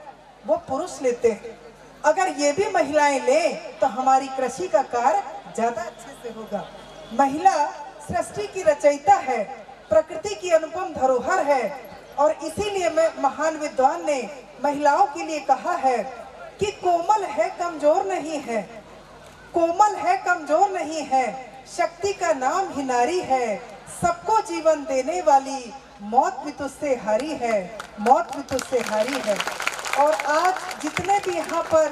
वो पुरुष लेते हैं। अगर ये भी महिलाएं लें तो हमारी कृषि का कार्य ज़्यादा अच्छे से होगा। महिला सृष्टि की रचयिता है, प्रकृति की अनुपम धरोहर है और इसीलिए मैं महान विद्वान ने महिलाओं के लिए कहा है कि कोमल है कमजोर नहीं है, कोमल है कमजोर नहीं है, शक्ति का नाम ही नारी है, सबको जीवन देने वाली, मौत भी तुझसे हारी है, मौत भी तुझसे हारी है। और आज जितने भी यहाँ पर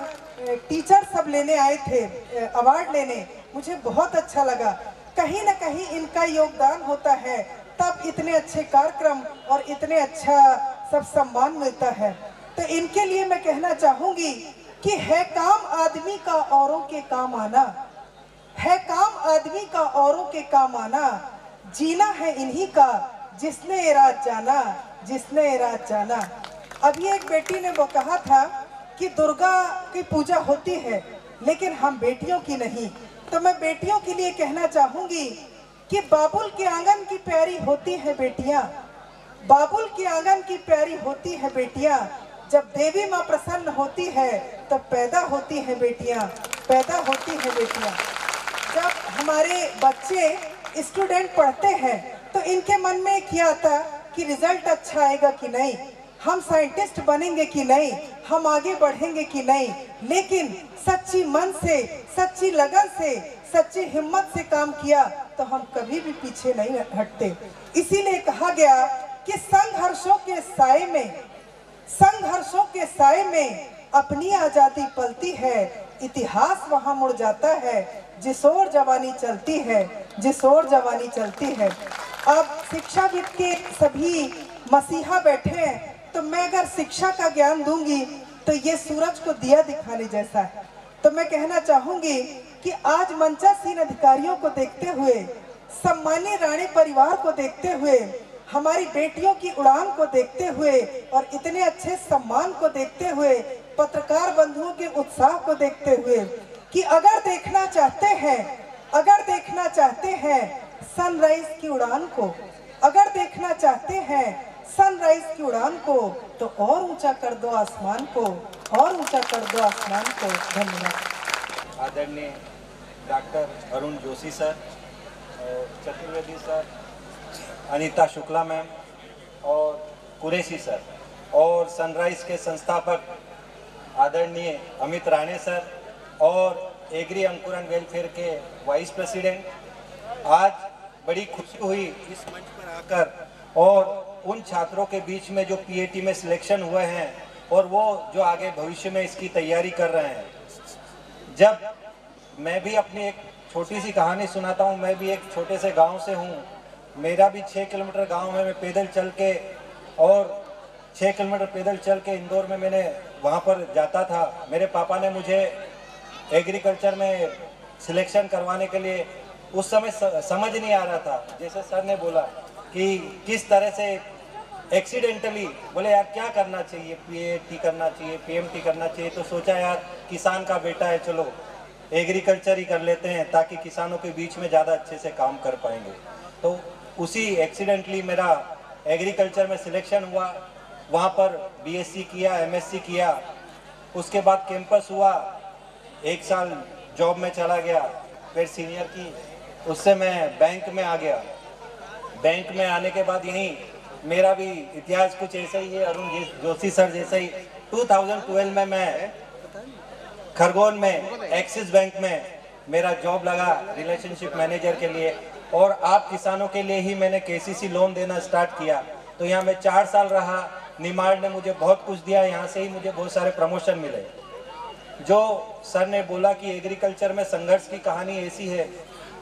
टीचर सब लेने आए थे अवार्ड लेने, मुझे बहुत अच्छा लगा। कहीं ना कहीं इनका योगदान होता है, तब इतने अच्छे कार्यक्रम और इतने अच्छा सब सम्मान मिलता है। तो इनके लिए मैं कहना चाहूँगी कि है काम आदमी का औरों के काम आना, है काम आदमी का औरों के काम आना, जीना है इन्हीं का जिसने ये रात जाना, जिसने ये रात जाना। अभी एक बेटी ने वो कहा था कि दुर्गा की पूजा होती है लेकिन हम बेटियों की नहीं। तो मैं बेटियों के लिए कहना चाहूँगी कि बाबुल के आंगन की प्यारी होती है बेटियाँ, बाबुल के आंगन की प्यारी होती है बेटियाँ, जब देवी माँ प्रसन्न होती है तब पैदा होती है बेटियाँ, पैदा होती है बेटियाँ। जब हमारे बच्चे स्टूडेंट पढ़ते हैं तो इनके मन में क्या आता कि रिजल्ट अच्छा आएगा कि नहीं, हम साइंटिस्ट बनेंगे कि नहीं, हम आगे बढ़ेंगे कि नहीं, लेकिन सच्ची मन से, सच्ची लगन से, सच्ची हिम्मत से काम किया तो हम कभी भी पीछे नहीं हटते। इसीलिए कहा गया कि संघर्षों के साए में अपनी आजादी पलती है, इतिहास वहां मुड़ जाता है, जिस ओर जवानी चलती है, जिस ओर जवानी चलती है। अब शिक्षाविद के सभी मसीहा बैठे हैं, तो मैं अगर शिक्षा का ज्ञान दूंगी तो ये सूरज को दिया दिखाने जैसा है। तो मैं कहना चाहूंगी कि आज मंचासीन अधिकारियों को देखते हुए, सम्मानीय राणे परिवार को देखते हुए, हमारी बेटियों की उड़ान को देखते हुए और इतने अच्छे सम्मान को देखते हुए, पत्रकार बंधुओं के उत्साह को देखते हुए, कि अगर देखना चाहते हैं सनराइज की उड़ान को, अगर देखना चाहते हैं सनराइज की उड़ान को, तो और ऊंचा कर दो आसमान को, और ऊंचा कर दो आसमान को। धन्यवाद। आदरणीय doctor Arun Joshi sir, Chaturvedi sir, Anita Shukla ma'am और कुरैशी सर, और सनराइज के संस्थापक आदरणीय अमित राणे सर और एग्री अंकुरण वेलफेयर के वाइस प्रेसिडेंट, आज बड़ी खुशी हुई इस मंच पर आकर और उन छात्रों के बीच में जो पीएटी में सिलेक्शन हुए हैं और वो जो आगे भविष्य में इसकी तैयारी कर रहे हैं। जब मैं भी अपनी एक छोटी सी कहानी सुनाता हूँ, मैं भी एक छोटे से गांव से हूँ, मेरा भी 6 किलोमीटर गांव है, मैं पैदल चल के और 6 किलोमीटर पैदल चल के इंदौर में मैंने वहाँ पर जाता था। मेरे पापा ने मुझे एग्रीकल्चर में सिलेक्शन करवाने के लिए, उस समय समझ नहीं आ रहा था, जैसे सर ने बोला कि किस तरह से एक्सीडेंटली बोले यार क्या करना चाहिए, पीएटी करना चाहिए, पीएमटी करना चाहिए, तो सोचा यार किसान का बेटा है, चलो एग्रीकल्चर ही कर लेते हैं ताकि किसानों के बीच में ज़्यादा अच्छे से काम कर पाएंगे। तो उसी एक्सीडेंटली मेरा एग्रीकल्चर में सिलेक्शन हुआ, वहाँ पर बीएससी किया, एमएससी किया, उसके बाद कैंपस हुआ, 1 साल जॉब में चला गया, फिर सीनियर की, उससे मैं बैंक में आ गया। बैंक में आने के बाद यहीं मेरा भी इतिहास कुछ ऐसा ही है, अरुण जोशी सर जैसा ही। 2012 में मैं खरगोन में एक्सिस बैंक में मेरा जॉब लगा रिलेशनशिप मैनेजर के लिए, और आप किसानों के लिए ही मैंने केसीसी लोन देना स्टार्ट किया। तो यहाँ मैं 4 साल रहा, निमाड़ ने मुझे बहुत कुछ दिया, यहाँ से ही मुझे बहुत सारे प्रमोशन मिले। जो सर ने बोला कि एग्रीकल्चर में संघर्ष की कहानी ऐसी है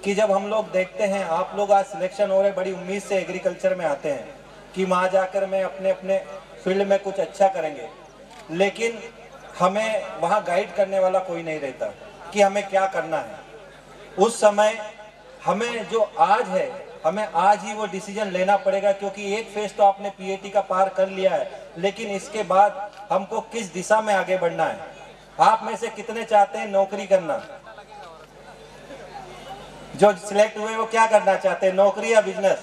कि जब हम लोग देखते हैं आप लोग आज सिलेक्शन हो रहे, बड़ी उम्मीद से एग्रीकल्चर में आते हैं कि वहाँ जाकर मैं अपने अपने फील्ड में कुछ अच्छा करेंगे, लेकिन हमें वहाँ गाइड करने वाला कोई नहीं रहता कि हमें क्या करना है। उस समय हमें जो आज है, हमें आज ही वो डिसीजन लेना पड़ेगा, क्योंकि एक फेज तो आपने पीएटी का पार कर लिया है, लेकिन इसके बाद हमको किस दिशा में आगे बढ़ना है। आप में से कितने चाहते हैं नौकरी करना? जो सिलेक्ट हुए वो क्या करना चाहते हैं, नौकरी या बिजनेस?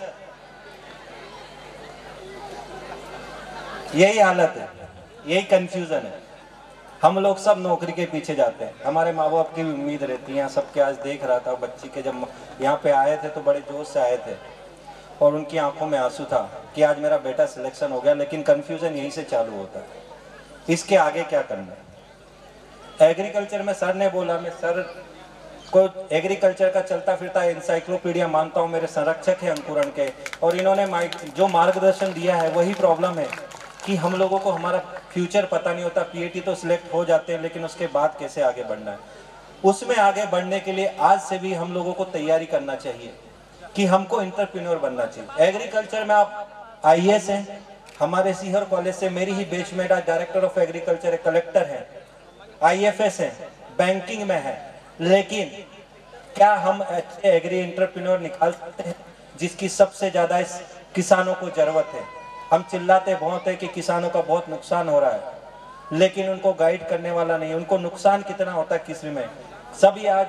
यही हालत है, यही कंफ्यूजन है। हम लोग सब नौकरी के पीछे जाते हैं, हमारे माँ बाप की भी उम्मीद रहती है। सबके आज देख रहा था बच्ची के, जब यहाँ पे आए थे तो बड़े जोश से आए थे और उनकी आंखों में आंसू था कि आज मेरा बेटा सिलेक्शन हो गया, लेकिन कंफ्यूजन यहीं से चालू होता है, इसके आगे क्या करना है। एग्रीकल्चर में सर ने बोला, मैं सर को एग्रीकल्चर का चलता फिरता एनसाइक्लोपीडिया मानता हूँ, मेरे संरक्षक है अंकुरण के, और इन्होंने जो मार्गदर्शन दिया है वही प्रॉब्लम है कि हम लोगों को हमारा फ्यूचर पता नहीं होता। पीएटी तो सिलेक्ट हो जाते हैं, लेकिन उसके बाद कैसे आगे बढ़ना है, उसमें आगे बढ़ने के लिए आज से भी हम लोगों को तैयारी करना चाहिए कि हमको एंटरप्रेन्योर बनना चाहिए। एग्रीकल्चर में आप आईएएस हैं, हमारे सीहर कॉलेज से मेरी ही बैचमेट आज डायरेक्टर ऑफ एग्रीकल्चर, कलेक्टर है, आईएफएस है, बैंकिंग में है, लेकिन क्या हम अच्छे एग्री एंटरप्रेन्योर निकाल सकते हैं जिसकी सबसे ज्यादा इस किसानों को जरूरत है। हम चिल्लाते बहुत है कि किसानों का बहुत नुकसान हो रहा है, लेकिन उनको गाइड करने वाला नहीं, उनको नुकसान कितना होता है किसी में। सभी आज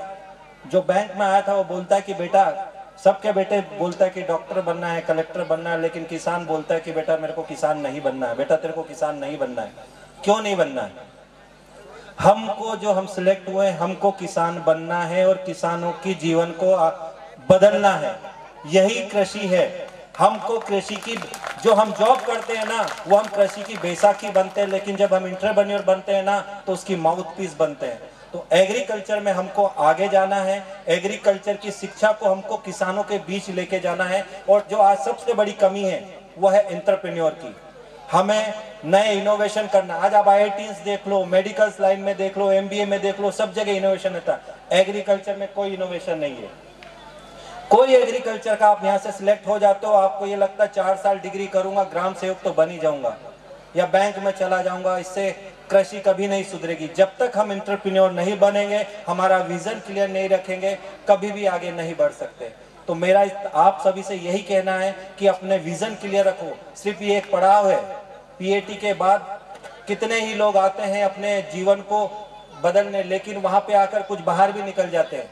जो बैंक में आया था वो बोलता है कि बेटा, सबके बेटे बोलता है कि डॉक्टर बनना है, कलेक्टर बनना है, लेकिन किसान बोलता है कि बेटा मेरे को किसान नहीं बनना है। बेटा तेरे को किसान नहीं बनना है, क्यों नहीं बनना है? हमको जो हम सिलेक्ट हुए, हमको किसान बनना है और किसानों की जीवन को बदलना है, यही कृषि है। हमको कृषि की जो हम जॉब करते हैं ना वो हम कृषि की बैसाखी बनते हैं, लेकिन जब हम एंटरप्रेन्योर बनते हैं ना तो उसकी माउथ पीस बनते हैं। तो एग्रीकल्चर में हमको आगे जाना है, एग्रीकल्चर की शिक्षा को हमको किसानों के बीच लेके जाना है। और जो आज सबसे बड़ी कमी है वो है एंटरप्रेन्योर की। हमें नए इनोवेशन करना। आज आप IITs देख लो, मेडिकल लाइन में देख लो, MBA में देख लो, सब जगह इनोवेशन होता है। एग्रीकल्चर में कोई इनोवेशन नहीं है। कोई एग्रीकल्चर का आप यहाँ से सिलेक्ट हो जाते हो, आपको ये लगता है 4 साल डिग्री करूंगा, ग्राम सेवक तो बन ही जाऊंगा या बैंक में चला जाऊंगा, इससे कृषि कभी नहीं सुधरेगी। जब तक हम एंटरप्रेन्योर नहीं बनेंगे, हमारा विजन क्लियर नहीं रखेंगे, कभी भी आगे नहीं बढ़ सकते। तो मेरा आप सभी से यही कहना है कि अपने विजन क्लियर रखो। सिर्फ ये एक पड़ाव है, PAT के बाद कितने ही लोग आते हैं अपने जीवन को बदलने, लेकिन वहां पे आकर कुछ बाहर भी निकल जाते हैं।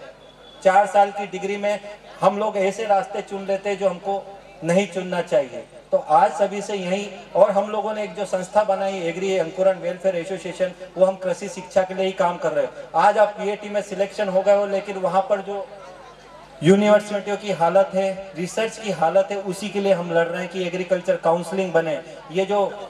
4 साल की डिग्री में हम लोग ऐसे रास्ते चुन लेते हैं जो हमको नहीं चुनना चाहिए। तो आज सभी से यही, और हम लोगों ने एक जो संस्था बनाई एग्री अंकुरण वेलफेयर एसोसिएशन, वो हम कृषि शिक्षा के लिए ही काम कर रहे हैं। आज आप PAT में सिलेक्शन हो गए हो, लेकिन वहां पर जो यूनिवर्सिटियों की हालत है, रिसर्च की हालत है, उसी के लिए हम लड़ रहे हैं कि एग्रीकल्चर काउंसलिंग बने। ये जो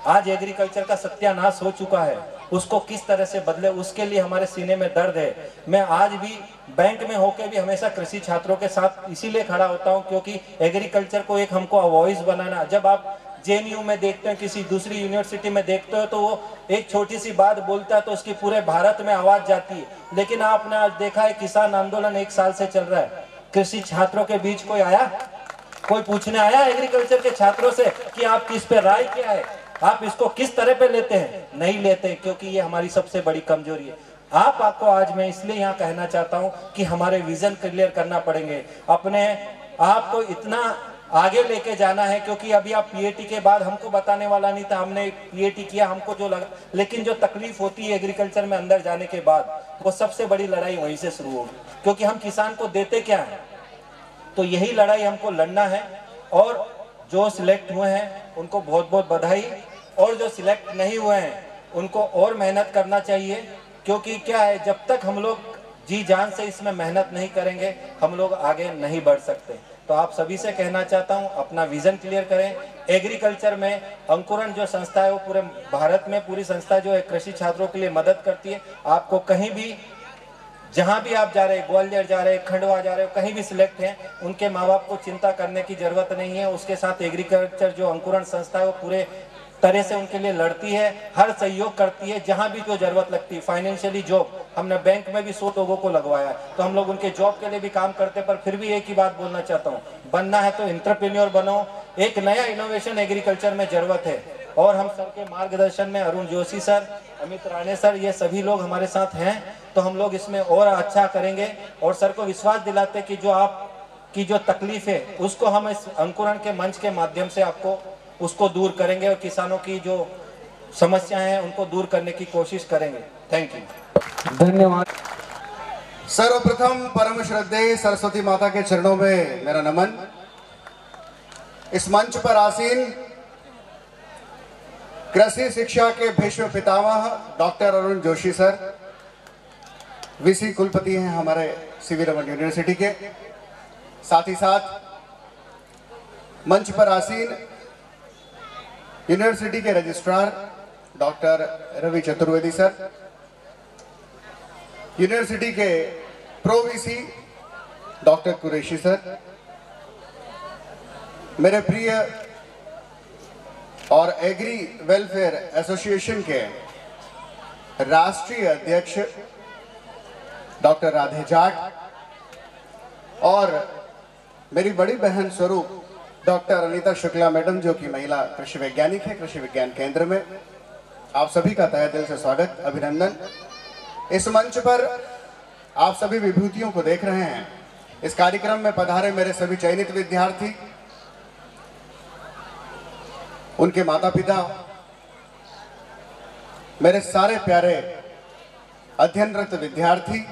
आज एग्रीकल्चर का सत्यानाश हो चुका है उसको किस तरह से बदले, उसके लिए हमारे सीने में दर्द है। मैं आज भी बैंक में होकर भी हमेशा कृषि छात्रों के साथ इसीलिए खड़ा होता हूं क्योंकि एग्रीकल्चर को एक हमको वॉइस बनाना। जब आप JNU में देखते हैं, किसी दूसरी यूनिवर्सिटी में देखते हो, तो वो एक छोटी सी बात बोलता है तो उसकी पूरे भारत में आवाज जाती है। लेकिन आपने आज देखा है किसान आंदोलन 1 साल से चल रहा है, कृषि छात्रों के बीच कोई आया, कोई पूछने आया एग्रीकल्चर के छात्रों से कि आप किस पे राय क्या है, आप इसको किस तरह पे लेते हैं? नहीं लेते, क्योंकि ये हमारी सबसे बड़ी कमजोरी है। आपको आज मैं इसलिए यहाँ कहना चाहता हूँ कि हमारे विजन क्लियर करना पड़ेंगे, अपने आप को इतना आगे लेके जाना है, क्योंकि अभी आप PAT के बाद हमको बताने वाला नहीं था, हमने PAT किया, हमको जो लगा, लेकिन जो तकलीफ होती है एग्रीकल्चर में अंदर जाने के बाद, वो सबसे बड़ी लड़ाई वहीं से शुरू होगी, क्योंकि हम किसान को देते क्या है। तो यही लड़ाई हमको लड़ना है। और जो सिलेक्ट हुए हैं उनको बहुत बहुत बधाई, और जो सिलेक्ट नहीं हुए हैं उनको और मेहनत करना चाहिए, क्योंकि क्या है, जब तक हम लोग जी जान से इसमें मेहनत नहीं करेंगे हम लोग आगे नहीं बढ़ सकते। तो आप सभी से कहना चाहता हूं, अपना विजन क्लियर करें। एग्रीकल्चर में अंकुरण जो संस्था है वो पूरे भारत में पूरी संस्था जो है कृषि छात्रों के लिए मदद करती है। आपको कहीं भी, जहां भी आप जा रहे हैं, ग्वालियर जा रहे हैं, खंडवा जा रहे हो, कहीं भी सिलेक्ट हैं, उनके माँ बाप को चिंता करने की जरूरत नहीं है। उसके साथ एग्रीकल्चर जो अंकुरण संस्था है वो पूरे तरह से उनके लिए लड़ती है, हर सहयोग करती है, जहां भी कोई जरूरत लगती है। फाइनेंशियली जॉब, हमने बैंक में भी 100 लोगों को लगवाया, तो हम लोग उनके जॉब के लिए भी काम करते हैं। पर फिर भी एक ही बात बोलना चाहता हूँ, बनना है तो एंटरप्रेन्योर बनो। एक नया इनोवेशन एग्रीकल्चर में जरूरत है, और हम सर के मार्गदर्शन में अरुण जोशी सर, अमित राणे सर, ये सभी लोग हमारे साथ हैं, तो हम लोग इसमें और अच्छा करेंगे। और सर को विश्वास दिलाते कि जो आपकी जो तकलीफ है उसको हम इस अंकुरण के मंच के माध्यम से आपको उसको दूर करेंगे, और किसानों की जो समस्याएं हैं उनको दूर करने की कोशिश करेंगे। थैंक यू, धन्यवाद। सर्वप्रथम परम श्रद्धेय सरस्वती माता के चरणों में मेरा नमन। इस मंच पर आसीन कृषि शिक्षा के Bhishma Pitamah doctor Arun Joshi sir, VC कुलपति हैं हमारे CV रमन यूनिवर्सिटी के, साथ ही साथ मंच पर आसीन यूनिवर्सिटी के registrar doctor Ravi Chaturvedi sir, university के pro VC doctor Qureshi sir, मेरे प्रिय और एग्री वेलफेयर एसोसिएशन के राष्ट्रीय अध्यक्ष डॉक्टर राधे जाट, और मेरी बड़ी बहन स्वरूप डॉक्टर अनीता शुक्ला मैडम, जो कि महिला कृषि वैज्ञानिक है कृषि विज्ञान केंद्र में। आप सभी का तहे दिल से स्वागत, अभिनंदन। इस मंच पर आप सभी विभूतियों को देख रहे हैं। इस कार्यक्रम में पधारे मेरे सभी चयनित विद्यार्थी, उनके माता पिता, मेरे सारे प्यारे अध्ययनरत विद्यार्थी,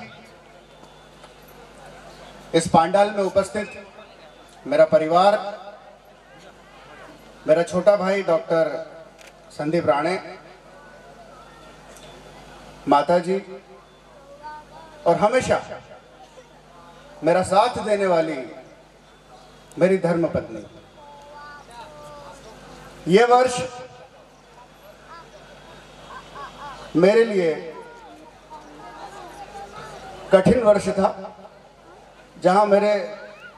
इस पांडाल में उपस्थित मेरा परिवार, मेरा छोटा भाई डॉक्टर संदीप राणे, माताजी, और हमेशा मेरा साथ देने वाली मेरी धर्मपत्नी। ये वर्ष मेरे लिए कठिन वर्ष था, जहां मेरे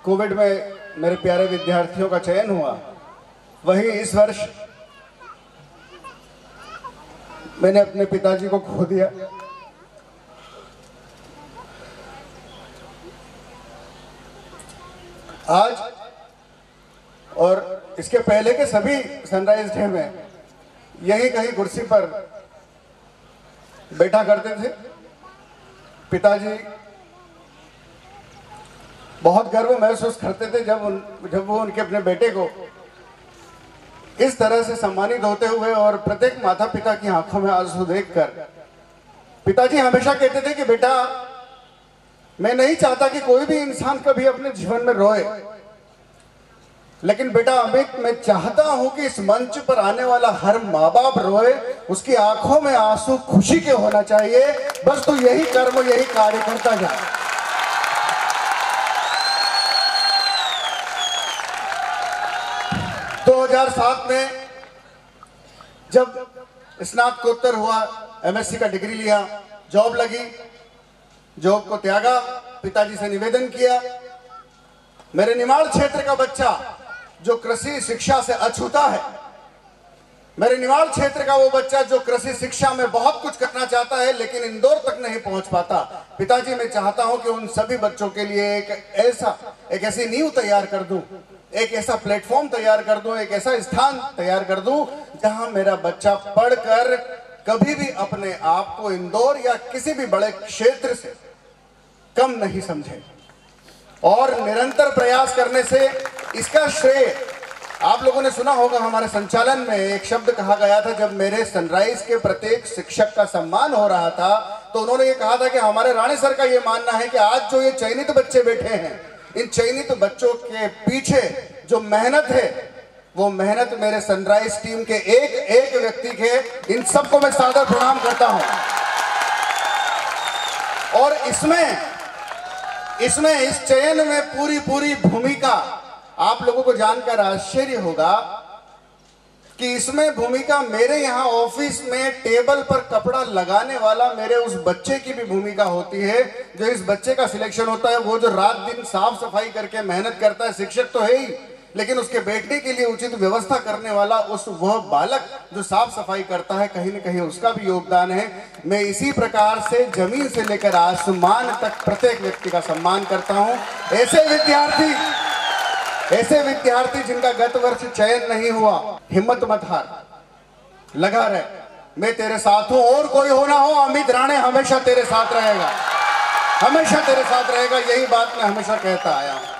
कोविड में मेरे प्यारे विद्यार्थियों का चयन हुआ। वहीं इस वर्ष मैंने अपने पिताजी को खो दिया। आज और इसके पहले के सभी सनराइज डे में यही कहीं कुर्सी पर बैठा करते थे। पिताजी बहुत गर्व महसूस करते थे जब वो उनके अपने बेटे को इस तरह से सम्मानित होते हुए, और प्रत्येक माता पिता की आंखों में आंसू देखकर पिताजी हमेशा कहते थे कि बेटा, मैं नहीं चाहता कि कोई भी इंसान कभी अपने जीवन में रोए, लेकिन बेटा अमित, मैं चाहता हूं कि इस मंच पर आने वाला हर माँ बाप रोए, उसकी आंखों में आंसू खुशी के होना चाहिए। बस तू यही कर्म, यही कार्य करता जा। तो 2007 में जब स्नातकोत्तर हुआ, एमएससी का डिग्री लिया, जॉब लगी, जॉब को त्यागा, पिताजी से निवेदन किया, मेरे निमाड़ क्षेत्र का बच्चा जो कृषि शिक्षा से अछूता है, मेरे निमाड़ क्षेत्र का वो बच्चा जो कृषि शिक्षा में बहुत कुछ करना चाहता है लेकिन इंदौर तक नहीं पहुंच पाता, पिताजी मैं चाहता हूं कि उन सभी बच्चों के लिए एक ऐसी नींव तैयार कर दूं, एक ऐसा प्लेटफॉर्म तैयार कर दूं, एक ऐसा स्थान तैयार कर दूं जहां मेरा बच्चा पढ़कर कभी भी अपने आप को इंदौर या किसी भी बड़े क्षेत्र से कम नहीं समझे। और निरंतर प्रयास करने से इसका श्रेय, आप लोगों ने सुना होगा हमारे संचालन में एक शब्द कहा गया था, जब मेरे सनराइज के प्रत्येक शिक्षक का सम्मान हो रहा था तो उन्होंने ये कहा था कि हमारे राणे सर का ये मानना है कि आज जो ये चयनित बच्चे बैठे हैं, इन चयनित बच्चों के पीछे जो मेहनत है, वो मेहनत मेरे सनराइज टीम के एक एक व्यक्ति के, इन सबको मैं सादर प्रणाम करता हूं। और इसमें इस चयन में पूरी भूमिका, आप लोगों को जानकर आश्चर्य होगा कि इसमें भूमिका मेरे यहाँ ऑफिस में टेबल पर कपड़ा लगाने वाला मेरे उस बच्चे की भी भूमिका होती है। जो इस बच्चे का सिलेक्शन होता है, वो जो रात दिन साफ सफाई करके मेहनत करता है, शिक्षक तो है ही, लेकिन उसके बैठने के लिए उचित व्यवस्था करने वाला वह बालक जो साफ सफाई करता है, कहीं न कहीं उसका भी योगदान है। मैं इसी प्रकार से जमीन से लेकर आसमान तक प्रत्येक व्यक्ति का सम्मान करता हूं। ऐसे विद्यार्थी जिनका गत वर्ष चयन नहीं हुआ, हिम्मत मत हार, लगा रहे, मैं तेरे साथ हूं। और कोई हो ना हो, अमित राणे हमेशा तेरे साथ रहेगा, हमेशा तेरे साथ रहेगा। यही बात मैं हमेशा कहता आया हूं।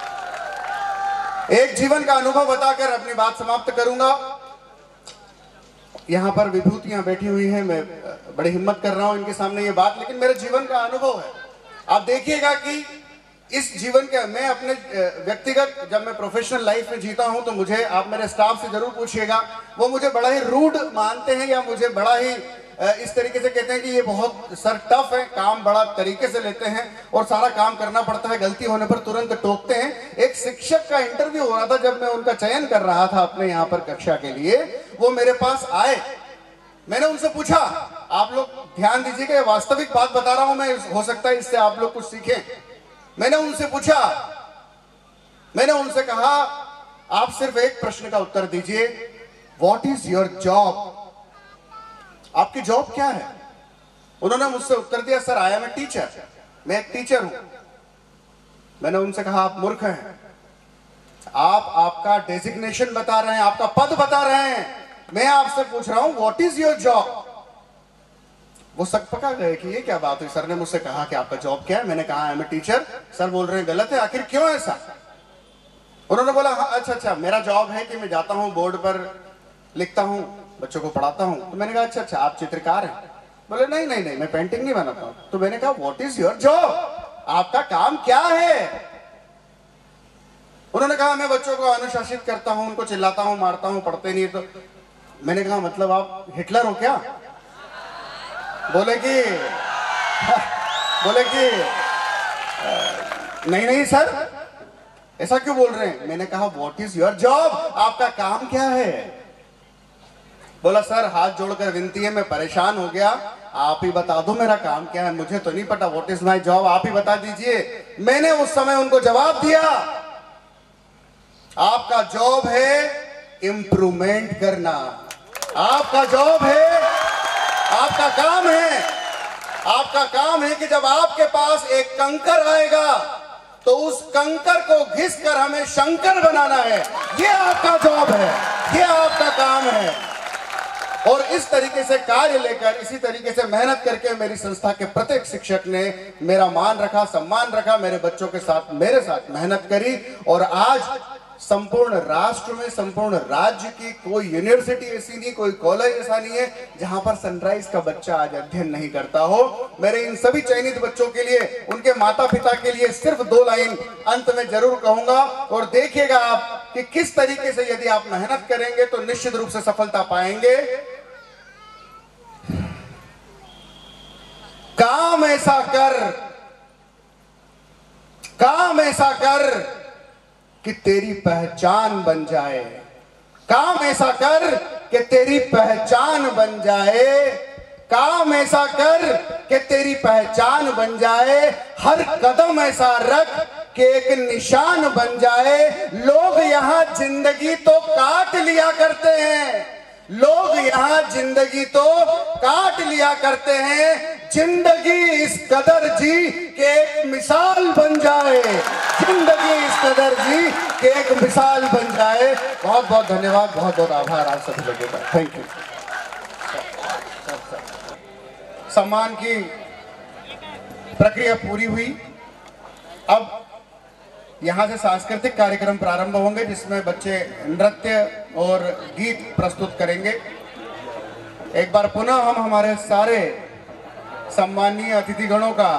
एक जीवन का अनुभव बताकर अपनी बात समाप्त करूंगा। यहां पर विभूतियां बैठी हुई हैं, मैं बड़ी हिम्मत कर रहा हूं इनके सामने ये बात, लेकिन मेरे जीवन का अनुभव है। आप देखिएगा कि इस जीवन के, मैं अपने व्यक्तिगत, जब मैं प्रोफेशनल लाइफ में जीता हूं तो मुझे, आप मेरे स्टाफ से जरूर पूछिएगा, वो मुझे बड़ा ही रूड मानते हैं या मुझे बड़ा ही इस तरीके से कहते हैं कि ये बहुत सर टफ है, काम बड़ा तरीके से लेते हैं और सारा काम करना पड़ता है, गलती होने पर तुरंत टोकते हैं। एक शिक्षक का इंटरव्यू हो रहा था, जब मैं उनका चयन कर रहा था अपने यहाँ पर कक्षा के लिए, वो मेरे पास आए, मैंने उनसे पूछा, आप लोग ध्यान दीजिएगा, वास्तविक बात बता रहा हूं मैं, हो सकता है इससे आप लोग कुछ सीखें। मैंने उनसे पूछा, मैंने उनसे कहा, आप सिर्फ एक प्रश्न का उत्तर दीजिए, व्हाट इज योर जॉब, आपकी जॉब क्या है। उन्होंने मुझसे उत्तर दिया, sir I am a teacher, मैं एक टीचर हूं। मैंने उनसे कहा, आप मूर्ख हैं, आप आपका डेजिग्नेशन बता रहे हैं, आपका पद बता रहे हैं, मैं आपसे पूछ रहा हूं व्हाट इज योर जॉब। वो सकपका गए कि ये क्या बात हुई, सर ने मुझसे कहा कि आपका जॉब क्या है। मैंने कहा I am a teacher. Sir बोल रहे हैं गलत है, आखिर क्यों ऐसा। उन्होंने बोला, हाँ अच्छा, मेरा जॉब है कि मैं जाता हूं बोर्ड पर लिखता हूं, बच्चों को पढ़ाता हूं। तो मैंने कहा अच्छा, आप चित्रकार हैं। बोले नहीं, मैं पेंटिंग नहीं बनाता हूं। तो मैंने कहा व्हाट इज योर जॉब, आपका काम क्या है। उन्होंने कहा, मैं बच्चों को अनुशासित करता हूं, उनको चिल्लाता हूं, मारता हूं, पढ़ते नहीं। तो मैंने कहा मतलब आप हिटलर हो क्या। बोले कि नहीं सर, ऐसा क्यों बोल रहे हैं। मैंने कहा व्हाट इज योर जॉब, आपका काम क्या है। बोला सर हाथ जोड़कर विनती है, मैं परेशान हो गया, आप ही बता दो मेरा काम क्या है, मुझे तो नहीं पता, व्हाट इज माय जॉब, आप ही बता दीजिए। मैंने उस समय उनको जवाब दिया, आपका जॉब है इंप्रूवमेंट करना, आपका जॉब है, आपका काम है कि जब आपके पास एक कंकर आएगा तो उस कंकर को घिस कर हमें शंकर बनाना है। ये आपका जॉब है, ये आपका काम है। और इस तरीके से कार्य लेकर, इसी तरीके से मेहनत करके मेरी संस्था के प्रत्येक शिक्षक ने मेरा मान रखा, सम्मान रखा, मेरे बच्चों के साथ मेरे साथ मेहनत करी। और आज संपूर्ण राष्ट्र में, संपूर्ण राज्य की कोई यूनिवर्सिटी ऐसी नहीं, कोई कॉलेज ऐसा नहीं है जहां पर सनराइज का बच्चा आज अध्ययन नहीं करता हो। मेरे इन सभी चयनित बच्चों के लिए, उनके माता पिता के लिए सिर्फ 2 लाइन अंत में जरूर कहूंगा, और देखिएगा आप कि किस तरीके से यदि आप मेहनत करेंगे तो निश्चित रूप से सफलता पाएंगे। काम ऐसा कर कि तेरी पहचान बन जाए, काम ऐसा कर कि तेरी पहचान बन जाए, काम ऐसा कर कि तेरी पहचान बन जाए, हर कदम ऐसा रख कि एक निशान बन जाए। लोग यहाँ जिंदगी तो काट लिया करते हैं, लोग यहाँ जिंदगी तो काट लिया करते हैं, जिंदगी इस कदर जी कि एक मिसाल बन जाए, जिंदगी इस कदर जी कि एक मिसाल बन जाए। बहुत बहुत धन्यवाद, बहुत बहुत आभार आप सभी लोगों का, थैंक यू। सम्मान की प्रक्रिया पूरी हुई, अब यहाँ से सांस्कृतिक कार्यक्रम प्रारंभ होंगे जिसमें बच्चे नृत्य और गीत प्रस्तुत करेंगे। एक बार पुनः हम हमारे सारे सम्मानीय अतिथिगणों का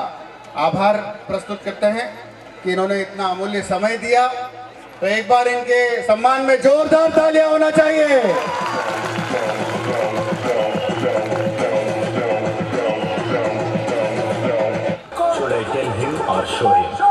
आभार प्रस्तुत करते हैं कि इन्होंने इतना अमूल्य समय दिया। तो एक बार इनके सम्मान में जोरदार तालियां होना चाहिए। Should I tell him or show him?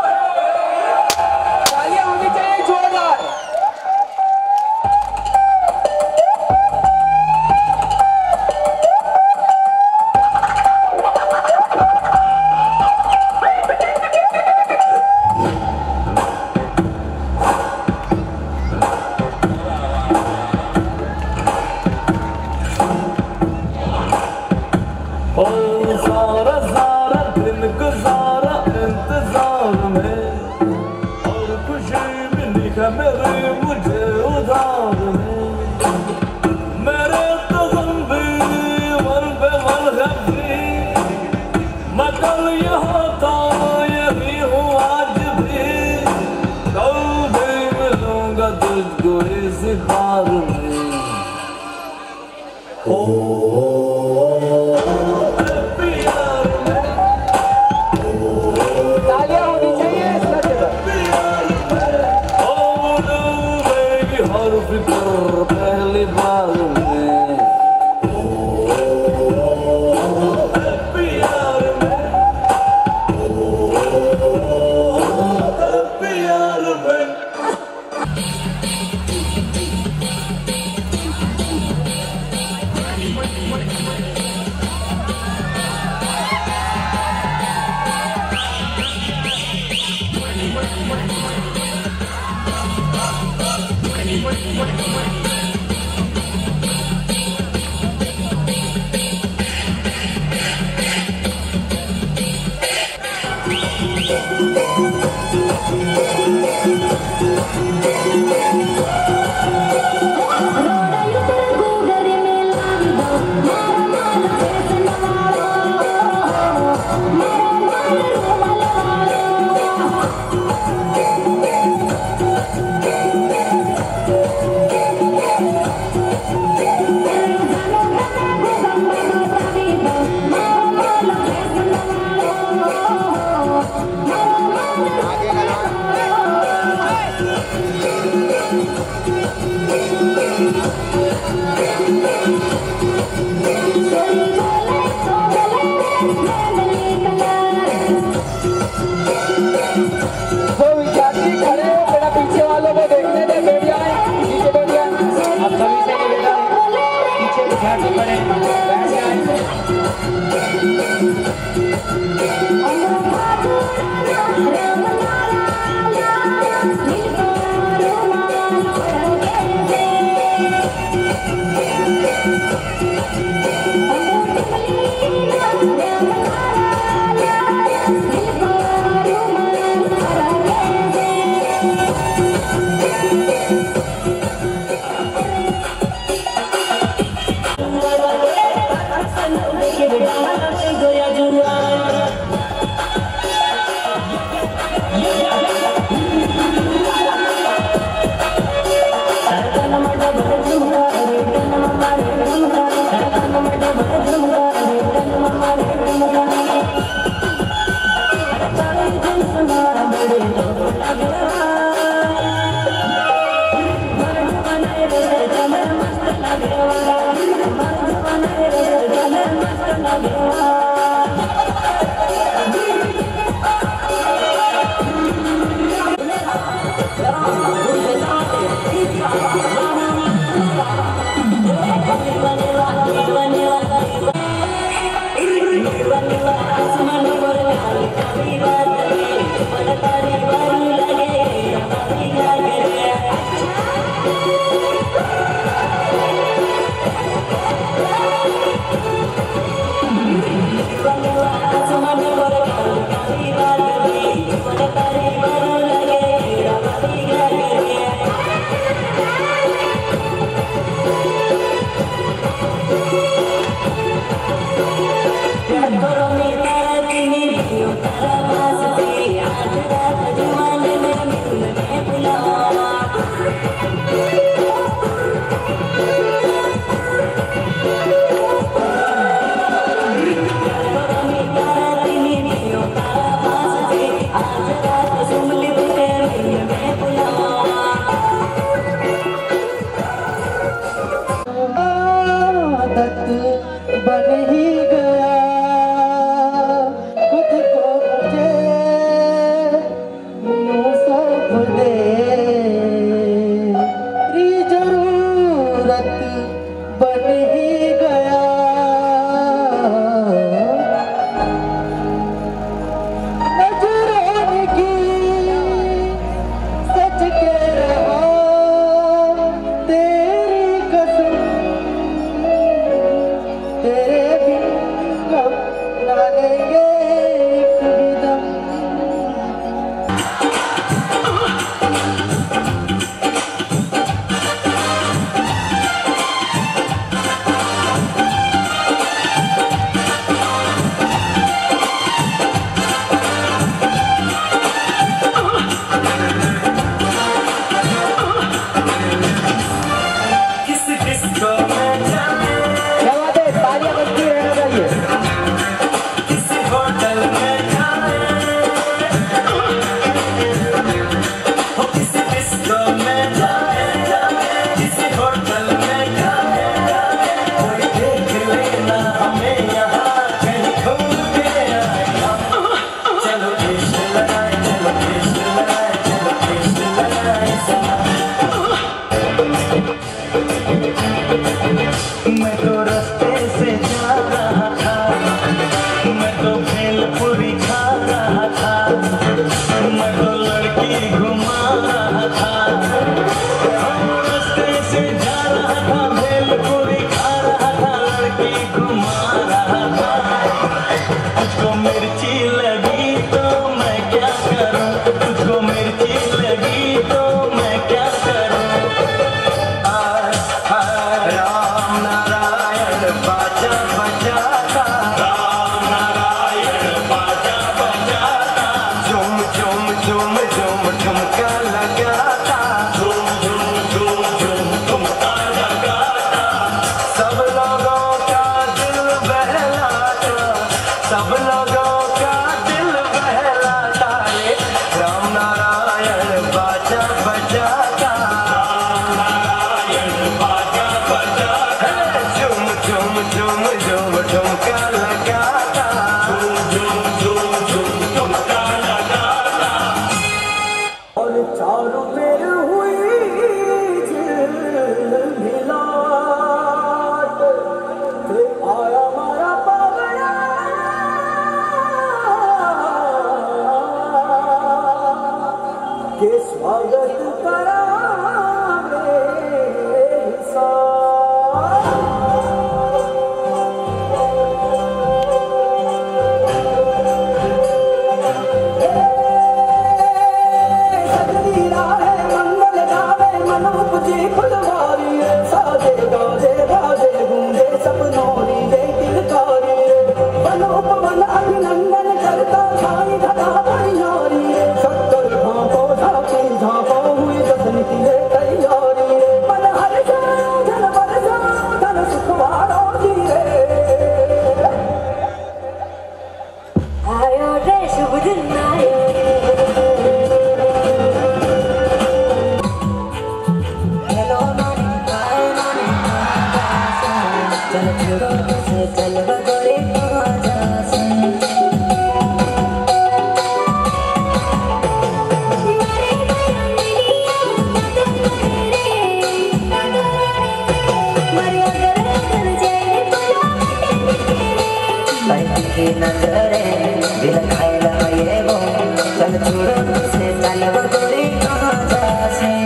बन ही गया खुद को मुझे की नजरे दिल खाएला ये वो चल छोड़ो से चल वो गोरी कहाँ जासे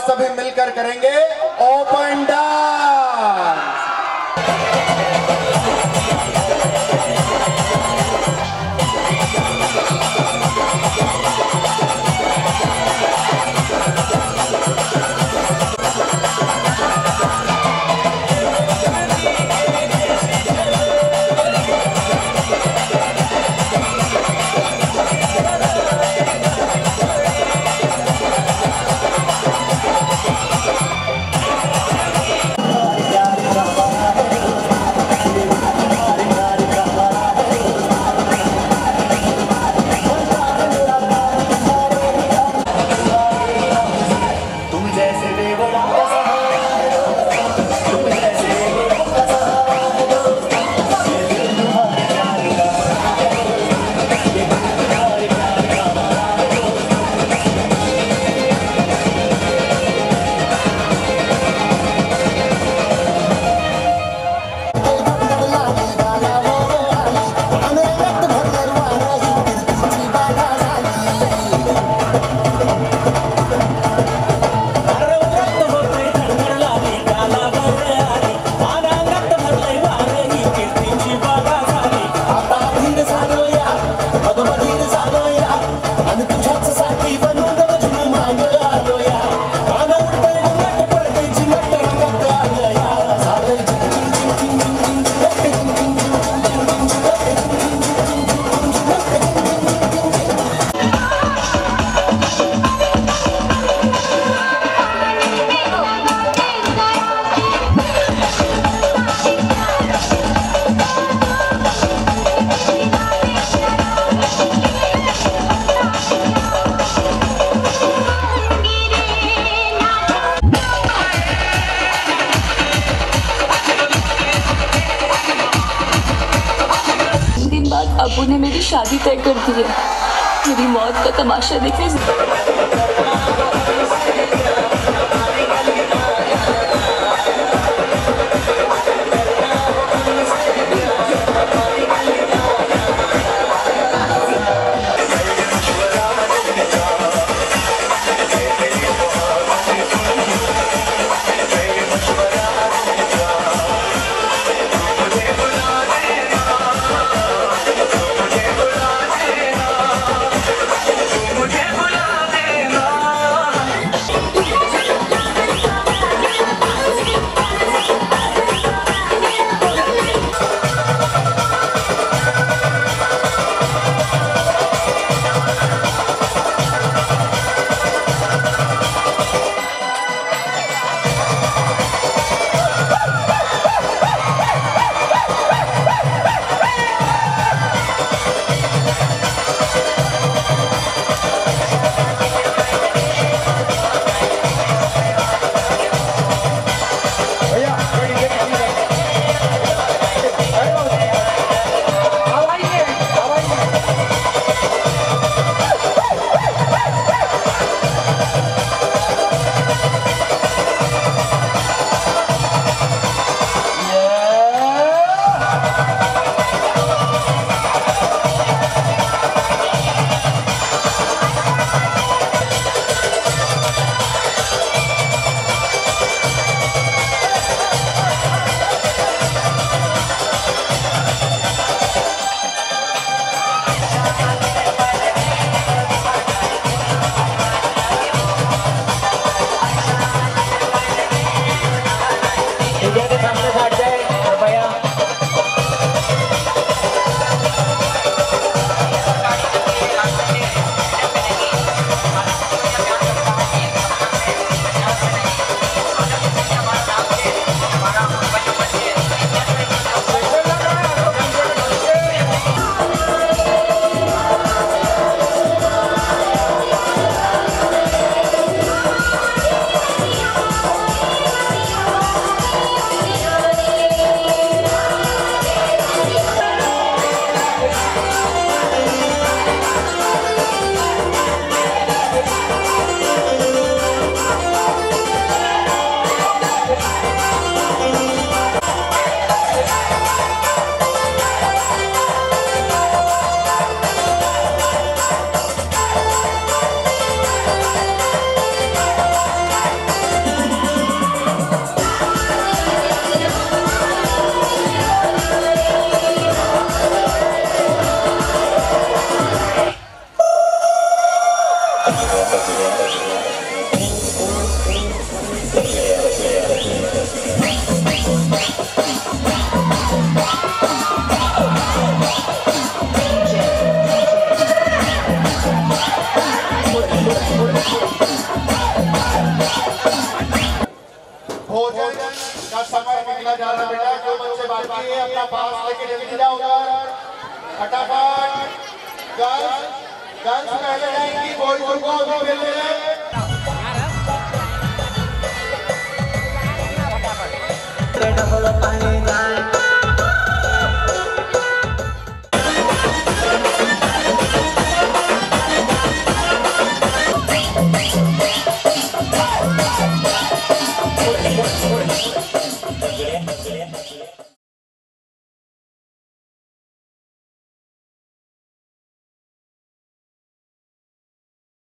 सभी मिलकर करेंगे ओपन डांस। अबू ने मेरी शादी तय कर दी है। मेरी मौत का तमाशा देखने